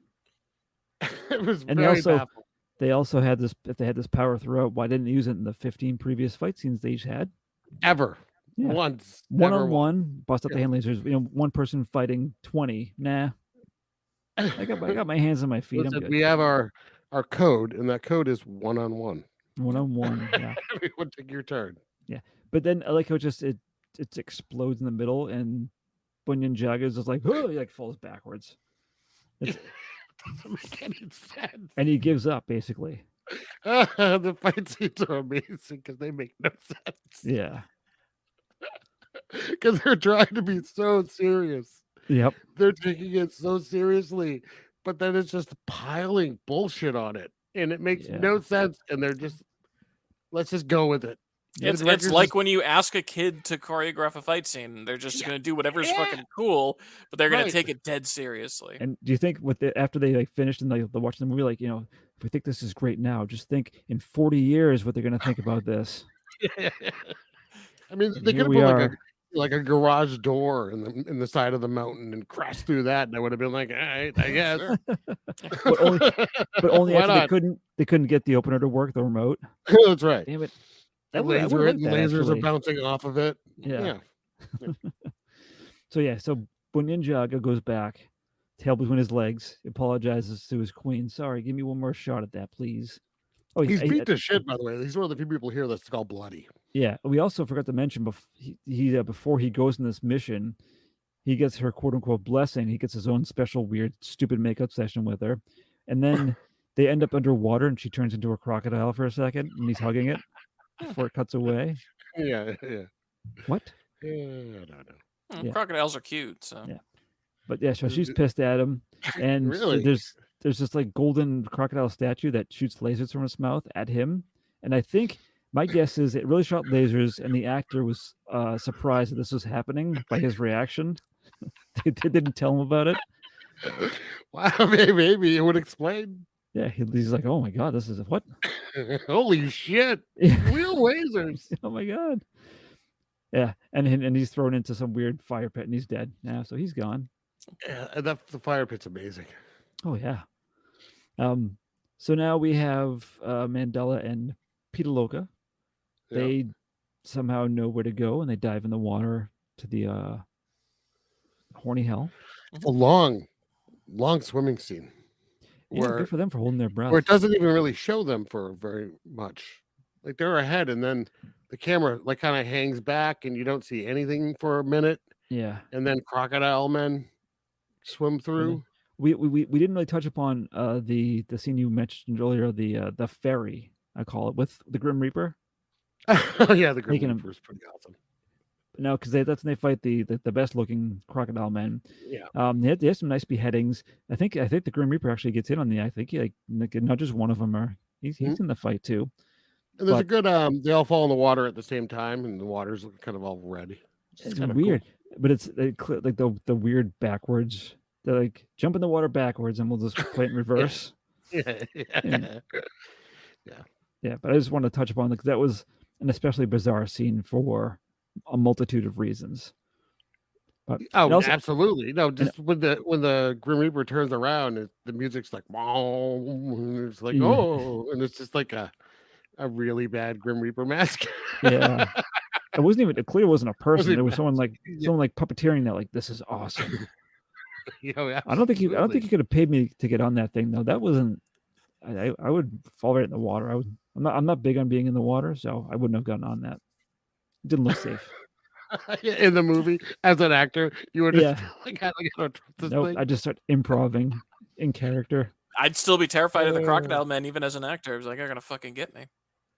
It was and very baffling. They also had this. If they had this power throughout, why didn't they use it in the 15 previous fight scenes they each had? Ever. Yeah. Once. One-on-one, bust out the hand lasers. You know, one person fighting 20. Nah. I got my hands on my feet. Listen, I'm good. we have our code, and that code is one-on-one. One-on-one. Yeah. Everyone take your turn. Yeah. But then I like how it explodes in the middle and Banyan Jaga is just like, oh, he like falls backwards. It doesn't make any sense. And he gives up basically. The fight scenes are amazing because they make no sense. Yeah. Because they're trying to be so serious. Yep. They're taking it so seriously, but then it's just piling bullshit on it. And it makes no sense. And they're just, let's just go with it. It's like when you ask a kid to choreograph a fight scene, they're just going to do whatever's fucking cool, but they're going to take it dead seriously. And do you think after they like finished and they're watching the movie, like, you know, if we think this is great now, just think in 40 years what they're going to think about this. I mean, they could have put like a garage door in the side of the mountain and crashed through that, and I would have been like, all right, I guess. but only after they couldn't get the opener to work, the remote. That's right. Damn it. Lasers are bouncing off of it. Yeah. So Banyan Jaga goes back, tail between his legs, apologizes to his queen. Sorry, give me one more shot at that, please. Oh, he's beat to shit, by the way. He's one of the few people here that's called bloody. Yeah. We also forgot to mention before he goes in this mission, he gets her quote unquote blessing. He gets his own special weird stupid makeup session with her, and then they end up underwater, and she turns into a crocodile for a second, and he's hugging it before it cuts away. Yeah. What? Yeah, I don't know. Yeah. Crocodiles are cute, so Yeah. But yeah, so she's pissed at him, and Really? there's this like golden crocodile statue that shoots lasers from its mouth at him, and I think my guess is it really shot lasers, and the actor was surprised that this was happening by his reaction. They didn't tell him about it. Wow, maybe it would explain. Yeah, he's like, "Oh my god, this is what? Holy shit! Real lasers! Oh my god!" Yeah, and he's thrown into some weird fire pit, and he's dead now, so he's gone. Yeah, and the fire pit's amazing. Oh yeah. So now we have Mandela and Peter Loca. Yeah. They somehow know where to go, and they dive in the water to the horny hell. A long swimming scene. Yeah, good for them for holding their breath. Where it doesn't even really show them for very much. Like they're ahead, and then the camera like kind of hangs back, and you don't see anything for a minute. Yeah, and then crocodile men swim through. We didn't really touch upon the scene you mentioned earlier, the ferry, I call it, with the Grim Reaper. Oh yeah, the Grim Reaper is pretty awesome. No, because that's when they fight the best looking crocodile men. Yeah. They have some nice beheadings. I think the Grim Reaper actually gets in on the. I think he not just one of them are. He's in the fight too. And there's a good they all fall in the water at the same time, and the water's kind of all red. It's weird, cool. But it's like the weird backwards. They like jump in the water backwards, and we'll just play it in reverse. Yeah. But I just want to touch upon because that was an especially bizarre scene for a multitude of reasons. But also, absolutely no. Just when the Grim Reaper turns around, the music's like wow, and it's like oh, and it's just like a really bad Grim Reaper mask. Yeah, it wasn't even clear. It wasn't a person. There was someone like puppeteering that. Like, this is awesome. I don't think you could have paid me to get on that thing though. That wasn't. I would fall right in the water. I'm not big on being in the water, so I wouldn't have gotten on that. It didn't look safe. In the movie, as an actor, you would just like, I don't trust this thing. I just start improving in character. I'd still be terrified of the crocodile men, even as an actor. I was like, they're gonna fucking get me.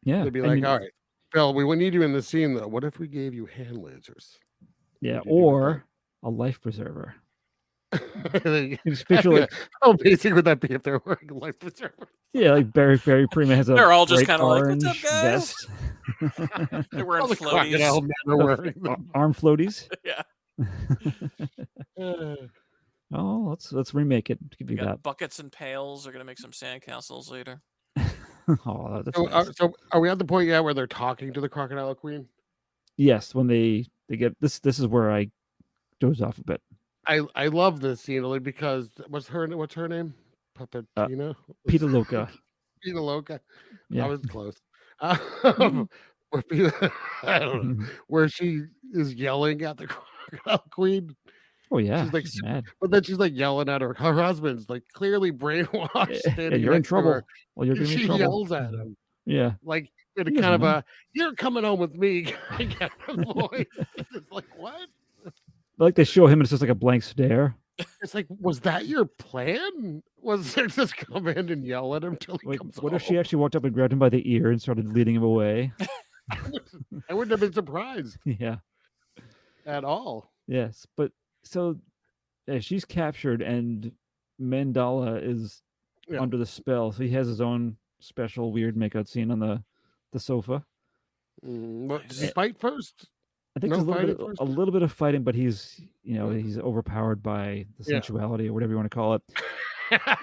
Yeah, they'd be like, all right, Phil, we need you in the scene though. What if we gave you hand lasers? Yeah, or a life preserver. How basic would that be if they're wearing life preserver? Yeah, like Barry Prima has a. They're all just kind of like, "What's up, guys?" Vest. They're wearing floaties. Arm floaties. Yeah. Oh, let's remake it. Give you that. Buckets and pails. They're gonna make some sandcastles later. Oh, that's nice. So are we at the point yet where they're talking to the crocodile queen? Yes, when they get this is where I doze off a bit. I love this scene only because what's her name? Puppetina? Peter Loca. Peter Loca. Yeah. I was close. Where she is yelling at the crocodile queen. Oh yeah, she's like mad. But then she's like yelling at her husband's like clearly brainwashed. Yeah, you're in trouble. Well, you're she yells at him. Yeah, like in a kind of a "you're coming home with me" kind of voice. It's like what? Like they show him, and it's just like a blank stare. It's like, was that your plan? Was there just come in and yell at him till he comes home? What if she actually walked up and grabbed him by the ear and started leading him away? I wouldn't have been surprised. Yeah, at all. Yes, but so she's captured, and Mandela is under the spell. So he has his own special weird makeout scene on the sofa. What, does he fight first? I think there's a little bit of fighting, but he's overpowered by the sensuality or whatever you want to call it.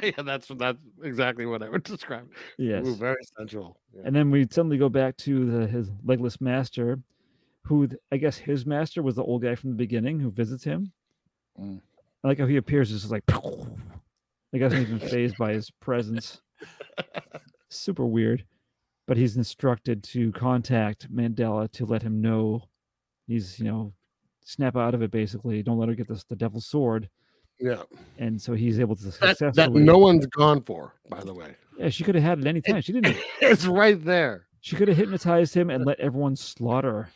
Yeah, that's exactly what I would describe. Yes, very sensual. Yeah. And then we suddenly go back to his legless master, who I guess his master was the old guy from the beginning who visits him. I like how he appears just like the guy's not even fazed by his presence. Super weird. But he's instructed to contact Mandela to let him know he's, snap out of it, basically. Don't let her get the devil's sword. Yeah. And so he's able to successfully... That no one's gone for, by the way. Yeah, she could have had it any time. She didn't. It's right there. She could have hypnotized him and let everyone slaughter.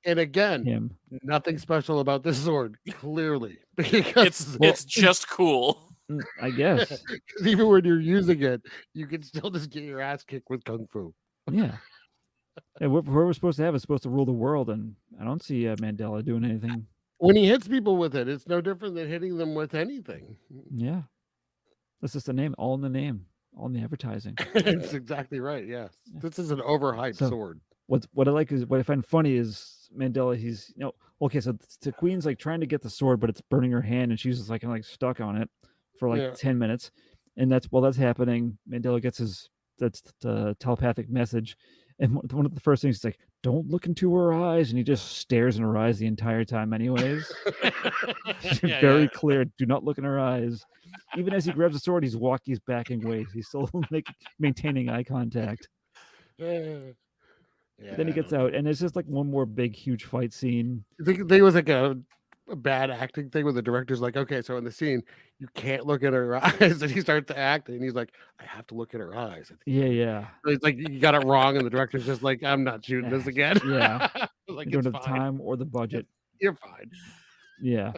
And again, him. Nothing special about this sword, clearly. Because it's just cool. I guess. Even when you're using it, you can still just get your ass kicked with kung fu. Yeah. And what we're supposed to have is supposed to rule the world, and I don't see Mandela doing anything. When he hits people with it, it's no different than hitting them with anything. Yeah. That's just the name, all in the name, all in the advertising. It's exactly right. Yes. This is an overhyped sword. What I like is what I find funny is Mandela. He's okay. So the Queen's like trying to get the sword, but it's burning her hand, and she's just like stuck on it for like 10 minutes. And while that's happening, Mandela gets that's the telepathic message, and one of the first things is like, "Don't look into her eyes," and he just stares in her eyes the entire time. Anyways, very clear. Do not look in her eyes. Even as he grabs the sword, he's backing away. He's still maintaining eye contact. Yeah, then he gets out, and it's just like one more big, huge fight scene. I think there was like a bad acting thing where the director's like, okay, so in the scene, you can't look at her eyes, and he starts to act, and he's like, I have to look at her eyes. Yeah. So he's like, you got it wrong, and the director's just like, I'm not shooting this again. Yeah. Like, you don't have the time or the budget. You're fine. Yeah.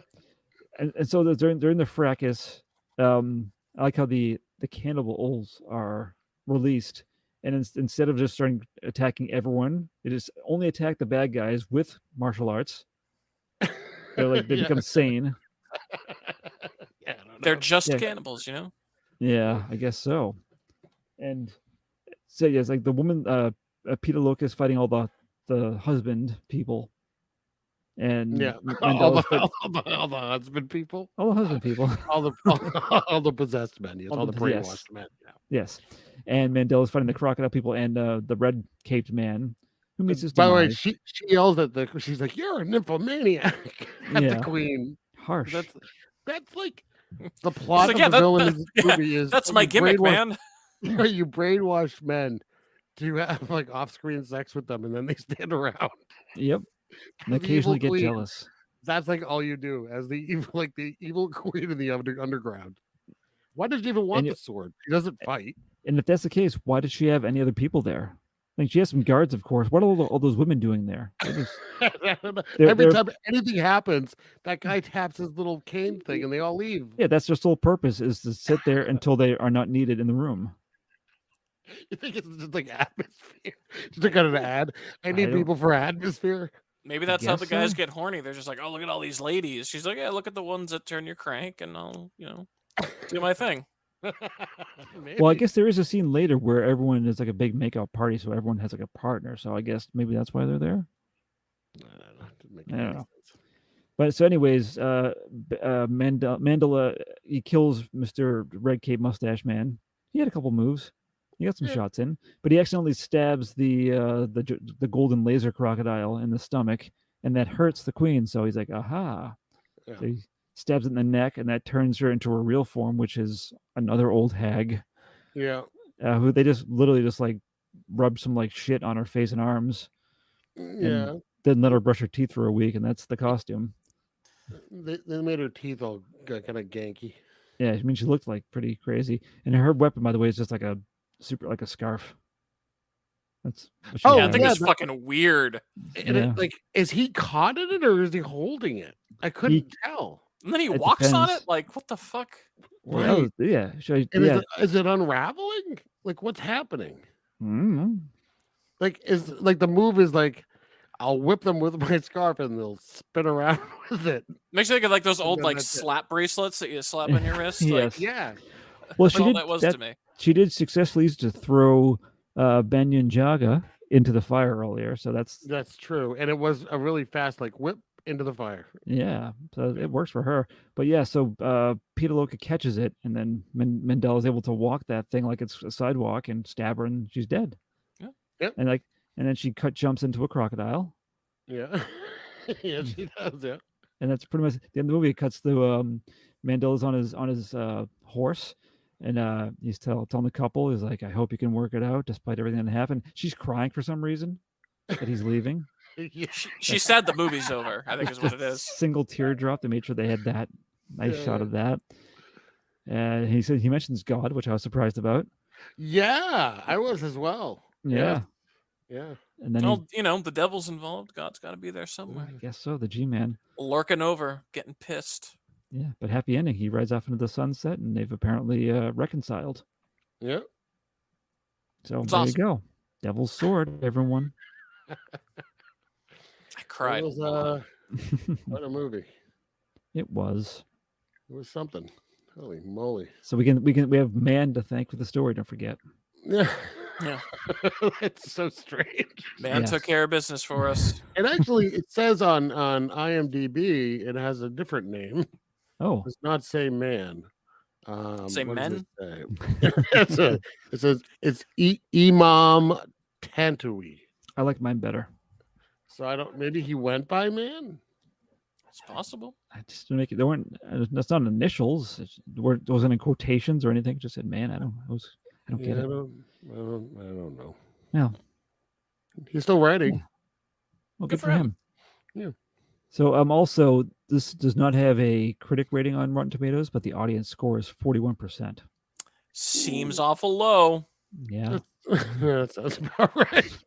And so during the fracas, I like how the cannibals are released. And instead of just starting attacking everyone, they just only attack the bad guys with martial arts. They become sane. They're just cannibals, Yeah, I guess so. And so it's like the woman, Peter Locust fighting all the husband people. And all the husband people, all the husband people, all the possessed men, all the brainwashed men. Yes, and Mandela's fighting the crocodile people and the red caped man who meets his. By the way, she yells at she's like, "You're a nymphomaniac!" at the Queen. Harsh. That's like the plot of the villain of this movie is. That's my gimmick, man. You brainwash men to have like off-screen sex with them, and then they stand around. Yep. And occasionally get jealous. That's like all you do as the evil queen in the underground. Why does she even want the sword? She doesn't fight. And if that's the case, why does she have any other people there? Like she has some guards, of course. What are all those women doing there? Every time anything happens, that guy taps his little cane thing, and they all leave. Yeah, that's their sole purpose is to sit there until they are not needed in the room. You think it's just like atmosphere? Just like an ad. I need people for atmosphere. Maybe that's how the guys get horny. They're just like, oh, look at all these ladies. She's like, yeah, look at the ones that turn your crank, and I'll, do my thing. Well, I guess there is a scene later where everyone is like a big makeout party, so everyone has like a partner. So I guess maybe that's why they're there. I don't know. But so, anyways, Mandela, he kills Mr. Red Cape Mustache Man. He had a couple moves. He got some shots in, but he accidentally stabs the golden laser crocodile in the stomach, and that hurts the Queen. So he's like, aha. Yeah. So he stabs it in the neck, and that turns her into her real form, which is another old hag. Yeah. Who they just literally like rub some like shit on her face and arms. Yeah. Then let her brush her teeth for a week, and that's the costume. They made her teeth all kind of ganky. Yeah, I mean, she looked like pretty crazy. And her weapon, by the way, is just like a scarf. That's I think it's fucking weird. And is he caught in it or is he holding it? I couldn't tell. And then he walks on it. Like, what the fuck? Right. Yeah. Is it unraveling? Like, what's happening? Mm-hmm. Like, the move is like, I'll whip them with my scarf and they'll spin around with it. Makes you think of like those old like slap bracelets that you slap on your wrist. Yes. Yeah. Well, that was to me. She did successfully use to throw Banyan Jaga into the fire earlier, so that's true, and it was a really fast like whip into the fire. Yeah, so it works for her. But yeah, so Peter Loca catches it, and then Mandela is able to walk that thing like it's a sidewalk and stab her, and she's dead. Yeah. Yep. And then she jumps into a crocodile. Yeah. Yeah, she does. Yeah. And that's pretty much the end of the movie. It cuts to Mandela's on his horse. And he's telling the couple, he's like, I hope you can work it out despite everything that happened. She's crying for some reason that he's leaving. She said the movie's over, I think is what it is. Single teardrop. They made sure they had that nice shot of that. And he mentions God, which I was surprised about. Yeah, I was as well. Yeah. And then the devil's involved. God's got to be there somewhere. I guess so. The G-Man lurking over, getting pissed. Yeah, but happy ending. He rides off into the sunset, and they've apparently reconciled. Yeah. So It's there awesome. you go. Devil's Sword, everyone. I cried. It was quite a movie. It was. It was something. Holy moly! So we have Man to thank for the story. Don't forget. Yeah. Yeah. It's so strange. Man took care of business for us. And actually, it says on IMDb it has a different name. Oh, It's not say Man. Say what does men? it say? It says it's Imam Tantoui. I like mine better. So I don't. Maybe he went by Man. It's possible. I just didn't make it. There weren't. That's not initials. It wasn't in quotations or anything. It just said Man. I don't get it. I don't know. No. He's still writing. Yeah. Well, Good good for for him. Yeah. So also this does not have a critic rating on Rotten Tomatoes, but the audience score is 41%. Seems awful low. Yeah. That sounds about right.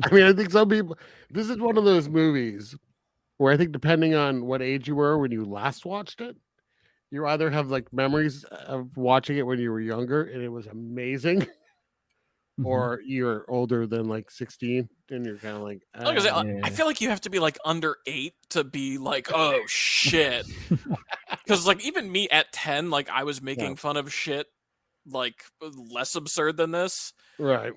I mean, I think some people. This is one of those movies where I think depending on what age you were when you last watched it, you either have like memories of watching it when you were younger and it was amazing, or you're older than like 16 and you're kind of like, I feel like you have to be like under 8 to be like, oh shit. Because like even me at 10, like I was making fun of shit like less absurd than this. Right.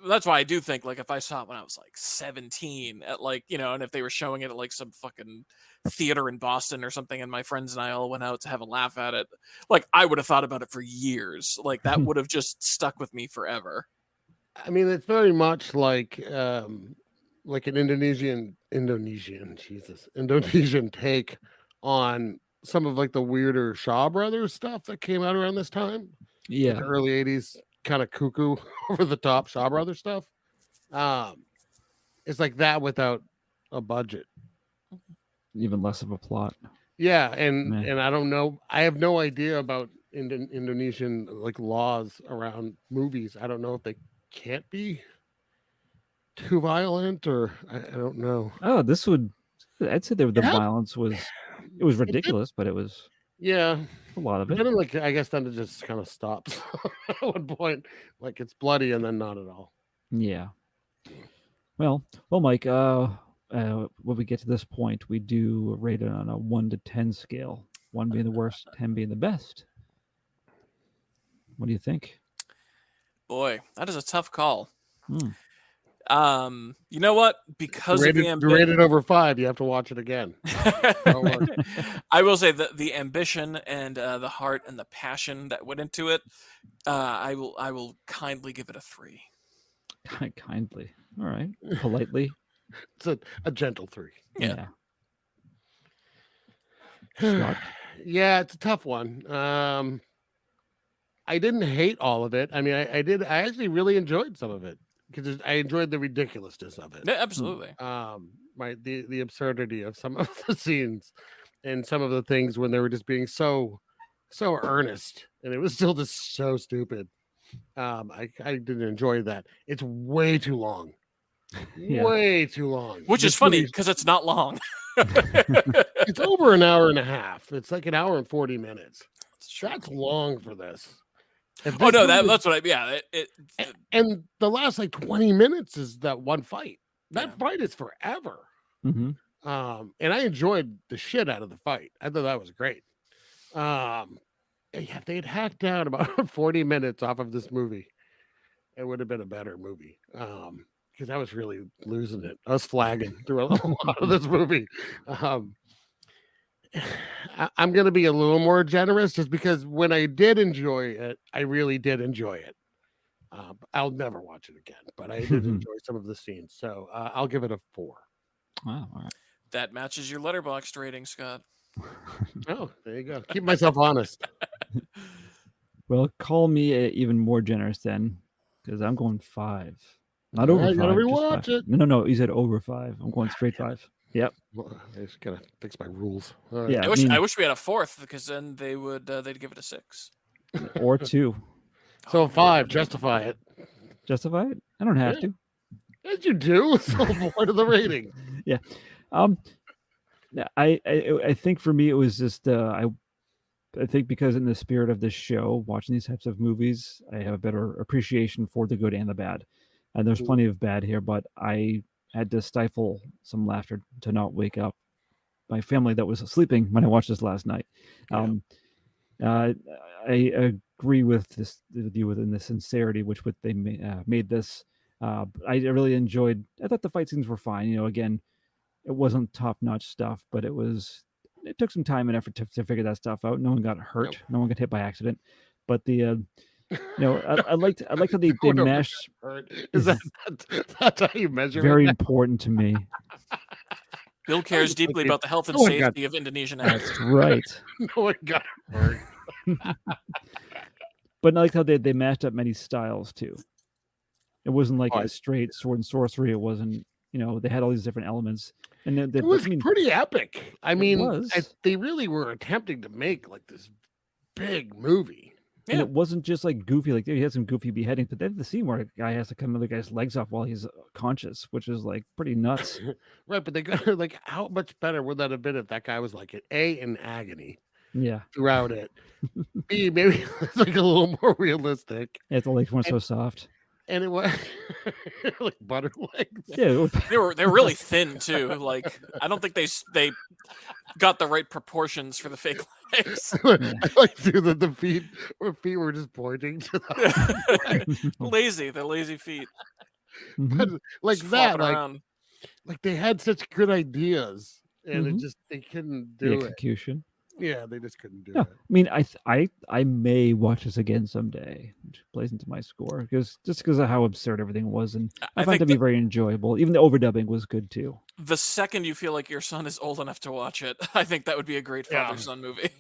That's why I do think like if I saw it when I was like 17 at like, and if they were showing it at like some fucking theater in Boston or something and my friends and I all went out to have a laugh at it, like I would have thought about it for years. Like that would have just stuck with me forever. I mean, it's very much like an Indonesian take on some of like the weirder Shaw Brothers stuff that came out around this time. Yeah. Like the early 80s kind of cuckoo over the top Shaw Brothers stuff. It's like that without a budget. Even less of a plot. Yeah, and I don't know. I have no idea about Indonesian like laws around movies. I don't know if they can't be too violent or I don't know. Oh, I'd say the violence was ridiculous, but it was a lot of it. Then I guess then it just kind of stops at one point. Like it's bloody and then not at all. Yeah. Well, Mike, when we get to this point, we do rate it on a 1 to 10 scale. 1 being the worst, 10 being the best. What do you think? Boy, that is a tough call. You know what? Because you rated over 5, you have to watch it again. I will say that the ambition and the heart and the passion that went into it, I will kindly give it a 3. Kindly, all right, politely. It's a gentle 3. Yeah. Yeah, it's a tough one. I didn't hate all of it. I mean, I actually really enjoyed some of it because I enjoyed the ridiculousness of it. Yeah, absolutely. Right, the absurdity of some of the scenes and some of the things when they were just being so earnest and it was still just so stupid. I didn't enjoy that. It's way too long. Way too long. Which is funny because it's not long. It's over an hour and a half. It's like an hour and 40 minutes. That's long for this. Oh no, that's what and the last like 20 minutes is that one fight. That fight is forever. Mm-hmm. And I enjoyed the shit out of the fight. I thought that was great. If they had hacked down about 40 minutes off of this movie, it would have been a better movie. Because I was really losing it. I was flagging through a lot of this movie. I'm going to be a little more generous just because when I did enjoy it, I really did enjoy it. I'll never watch it again, but I did enjoy some of the scenes. So I'll give it a 4. Wow. All right. That matches your Letterboxd rating, Scott. Oh, there you go. Keep myself honest. Well, call me even more generous then, because I'm going 5. Not over 5. You gotta rewatch it. No. You said over 5. I'm going straight 5. Yep. Well, I just gotta fix my rules. Right. Yeah. I wish we had a 4th because then they'd give it a 6 or 2. So 5. Justify it. Justify it? I don't have to. Yes, you do. It's the whole point of the rating. Yeah. I think for me it was just I think because in the spirit of this show, watching these types of movies, I have a better appreciation for the good and the bad. And there's plenty of bad here, but I had to stifle some laughter to not wake up my family that was sleeping when I watched this last night. I agree with you within the sincerity which they made this. I really enjoyed. I thought the fight scenes were fine. Again, it wasn't top-notch stuff, but it took some time and effort to figure that stuff out. No one got hurt. Nope. No one got hit by accident. But I liked how they mashed. That's how you measure? Very important to me. Bill cares deeply about the health and safety of Indonesian actors. That's right. No one got hurt. But I liked how they mashed up many styles too. It wasn't like a straight sword and sorcery. It wasn't. They had all these different elements. And it was pretty epic. I mean, they really were attempting to make like this big movie. Yeah. And it wasn't just like goofy, like he had some goofy beheadings, but then the scene where a guy has to cut another guy's legs off while he's conscious, which is like pretty nuts. Right, but they got like, how much better would that have been if that guy was like in agony? Yeah, throughout it. B, maybe it's like a little more realistic. Yeah, the legs weren't so soft. And it was like butter legs. Yeah, they were really thin too. Like I don't think they got the right proportions for the fake legs. I like too that the feet were just pointing to the lazy. They're lazy feet. But like just that, like they had such good ideas, and they couldn't do the execution. Yeah, they just couldn't do it. I mean, I may watch this again someday, which plays into my score because of how absurd everything was, and I find it to be very enjoyable. Even the overdubbing was good too. The second you feel like your son is old enough to watch it, I think that would be a great father-son movie.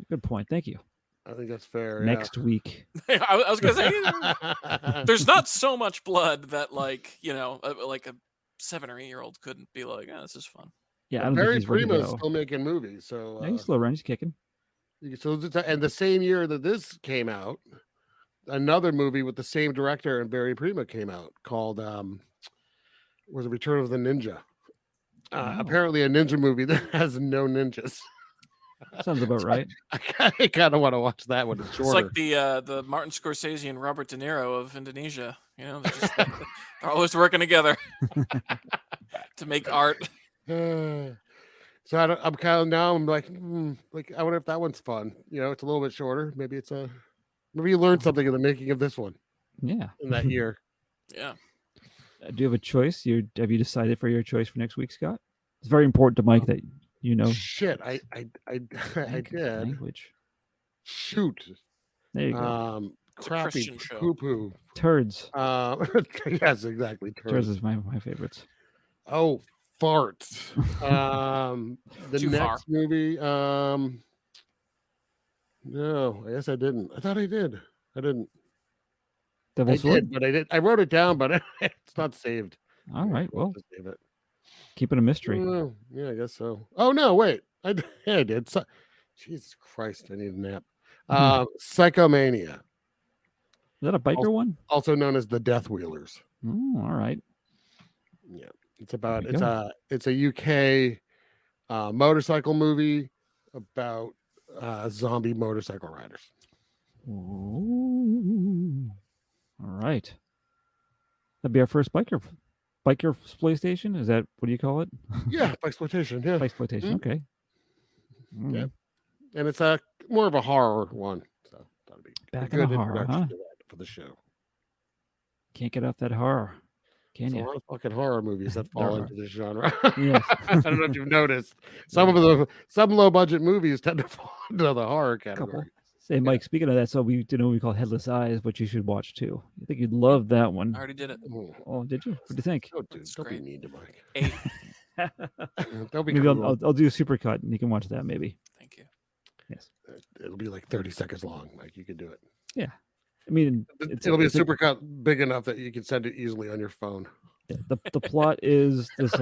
Good point. Thank you. I think that's fair. Next week. I was gonna say, there's not so much blood that like a 7 or 8 year old couldn't be like, oh, this is fun. Yeah, I Barry Primo's still making movies, so he's still around. He's kicking. So, and the same year that this came out, another movie with the same director and Barry Primo came out called was Return of the Ninja. Apparently, a ninja movie that has no ninjas. Sounds about right. I kind of want to watch that one. It's shorter. It's like the Martin Scorsese and Robert De Niro of Indonesia. They're always working together to make art. So I'm kind of now. I'm like, I wonder if that one's fun. It's a little bit shorter. Maybe maybe you learned something in the making of this one. Yeah, in that year. Yeah. Do you have a choice? Have you decided for your choice for next week, Scott? It's very important to Mike that Shit, I did. Language. Shoot. There you go. Crappy poo-poo. Turds. Yes, exactly. Turds is my favorites. Oh, farts. The next movie. No, I guess I didn't. I thought I did. I didn't. Devil's Sword? But I did. I wrote it down, but it's not saved. All right. Well, save it. Keep it a mystery. Yeah, I guess so. Oh no, wait. I did. Jesus Christ, I need a nap. Psychomania. Is that a biker one? Also known as the Death Wheelers. Oh, all right. Yeah, it's a UK motorcycle movie about zombie motorcycle riders. Ooh. All right. That'd be our first biker exploitation. Is that what do you call it? Yeah, exploitation. Yeah, exploitation. Okay. Yeah, and it's more of a horror one. So that'll be back in the horror, huh? For the show. Can't get off that horror, can you? A lot of fucking horror movies that fall into this genre. Yes. I don't know if you've noticed. Some low budget movies tend to fall into the horror category. Say, Mike, speaking of that, so we did what we call Headless Eyes, which you should watch too. I think you'd love that one. I already did it. Oh, did you? What do you think? Oh, dude, don't be mean to Mike. 8. Don't be maybe cool. I'll do a supercut and you can watch that maybe. Thank you. Yes. It'll be like 30 seconds long. Like you can do it. Yeah. I mean, it'll be a supercut big enough that you can send it easily on your phone. Yeah, the plot is this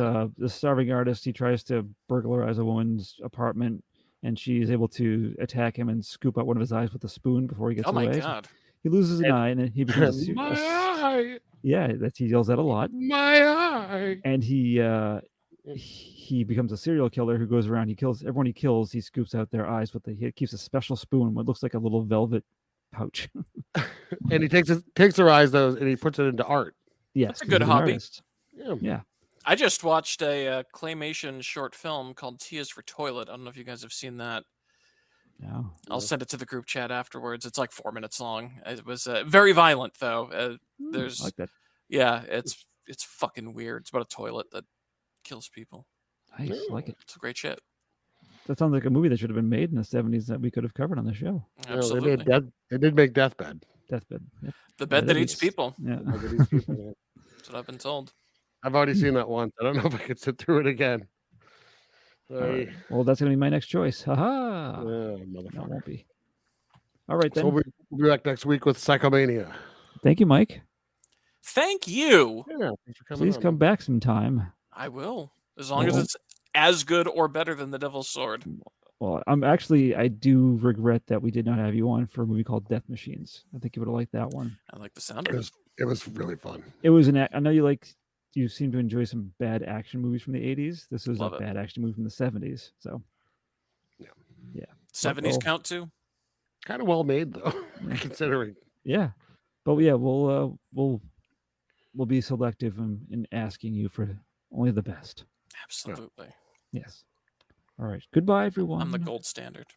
starving artist. He tries to burglarize a woman's apartment, and she's able to attack him and scoop out one of his eyes with a spoon before he gets away. Oh my god! He loses an eye, and then he becomes my eye. Yeah, he yells that a lot. My eye. And he he becomes a serial killer who goes around. He kills everyone he kills. He scoops out their eyes with he keeps a special spoon, what looks like a little velvet pouch. And he takes their eyes though, and he puts it into art. Yes, that's a good hobby. Yeah. I just watched a claymation short film called T is for Toilet. I don't know if you guys have seen that. No. I'll send it to the group chat afterwards. It's like 4 minutes long. It was very violent though. There's I like that. Yeah, it's fucking weird. It's about a toilet that kills people. Nice, I like it. It's great shit. That sounds like a movie that should have been made in the 70s that we could have covered on the show. Absolutely. They did make Deathbed. Deathbed. Yep. The bed that eats people. Yeah. That's what I've been told. I've already seen that once. I don't know if I could sit through it again. Right. Well, that's going to be my next choice. Ha-ha. Motherfucker. No, it won't be. All right, then. So we'll be back next week with Psychomania. Thank you, Mike. Thank you. Yeah, thanks for coming Please on. come back sometime. I will, as long as it's as good or better than The Devil's Sword. Well, I do regret that we did not have you on for a movie called Death Machines. I think you would have liked that one. I like the sound of it. It was really fun. It was I know you seem to enjoy some bad action movies from the 80s. This was a bad action movie from the 70s. So, yeah. 70s count too? Kind of well made though, considering. Yeah, but yeah, we'll be selective in asking you for only the best. Absolutely. Yes. All right. Goodbye, everyone. I'm the gold standard.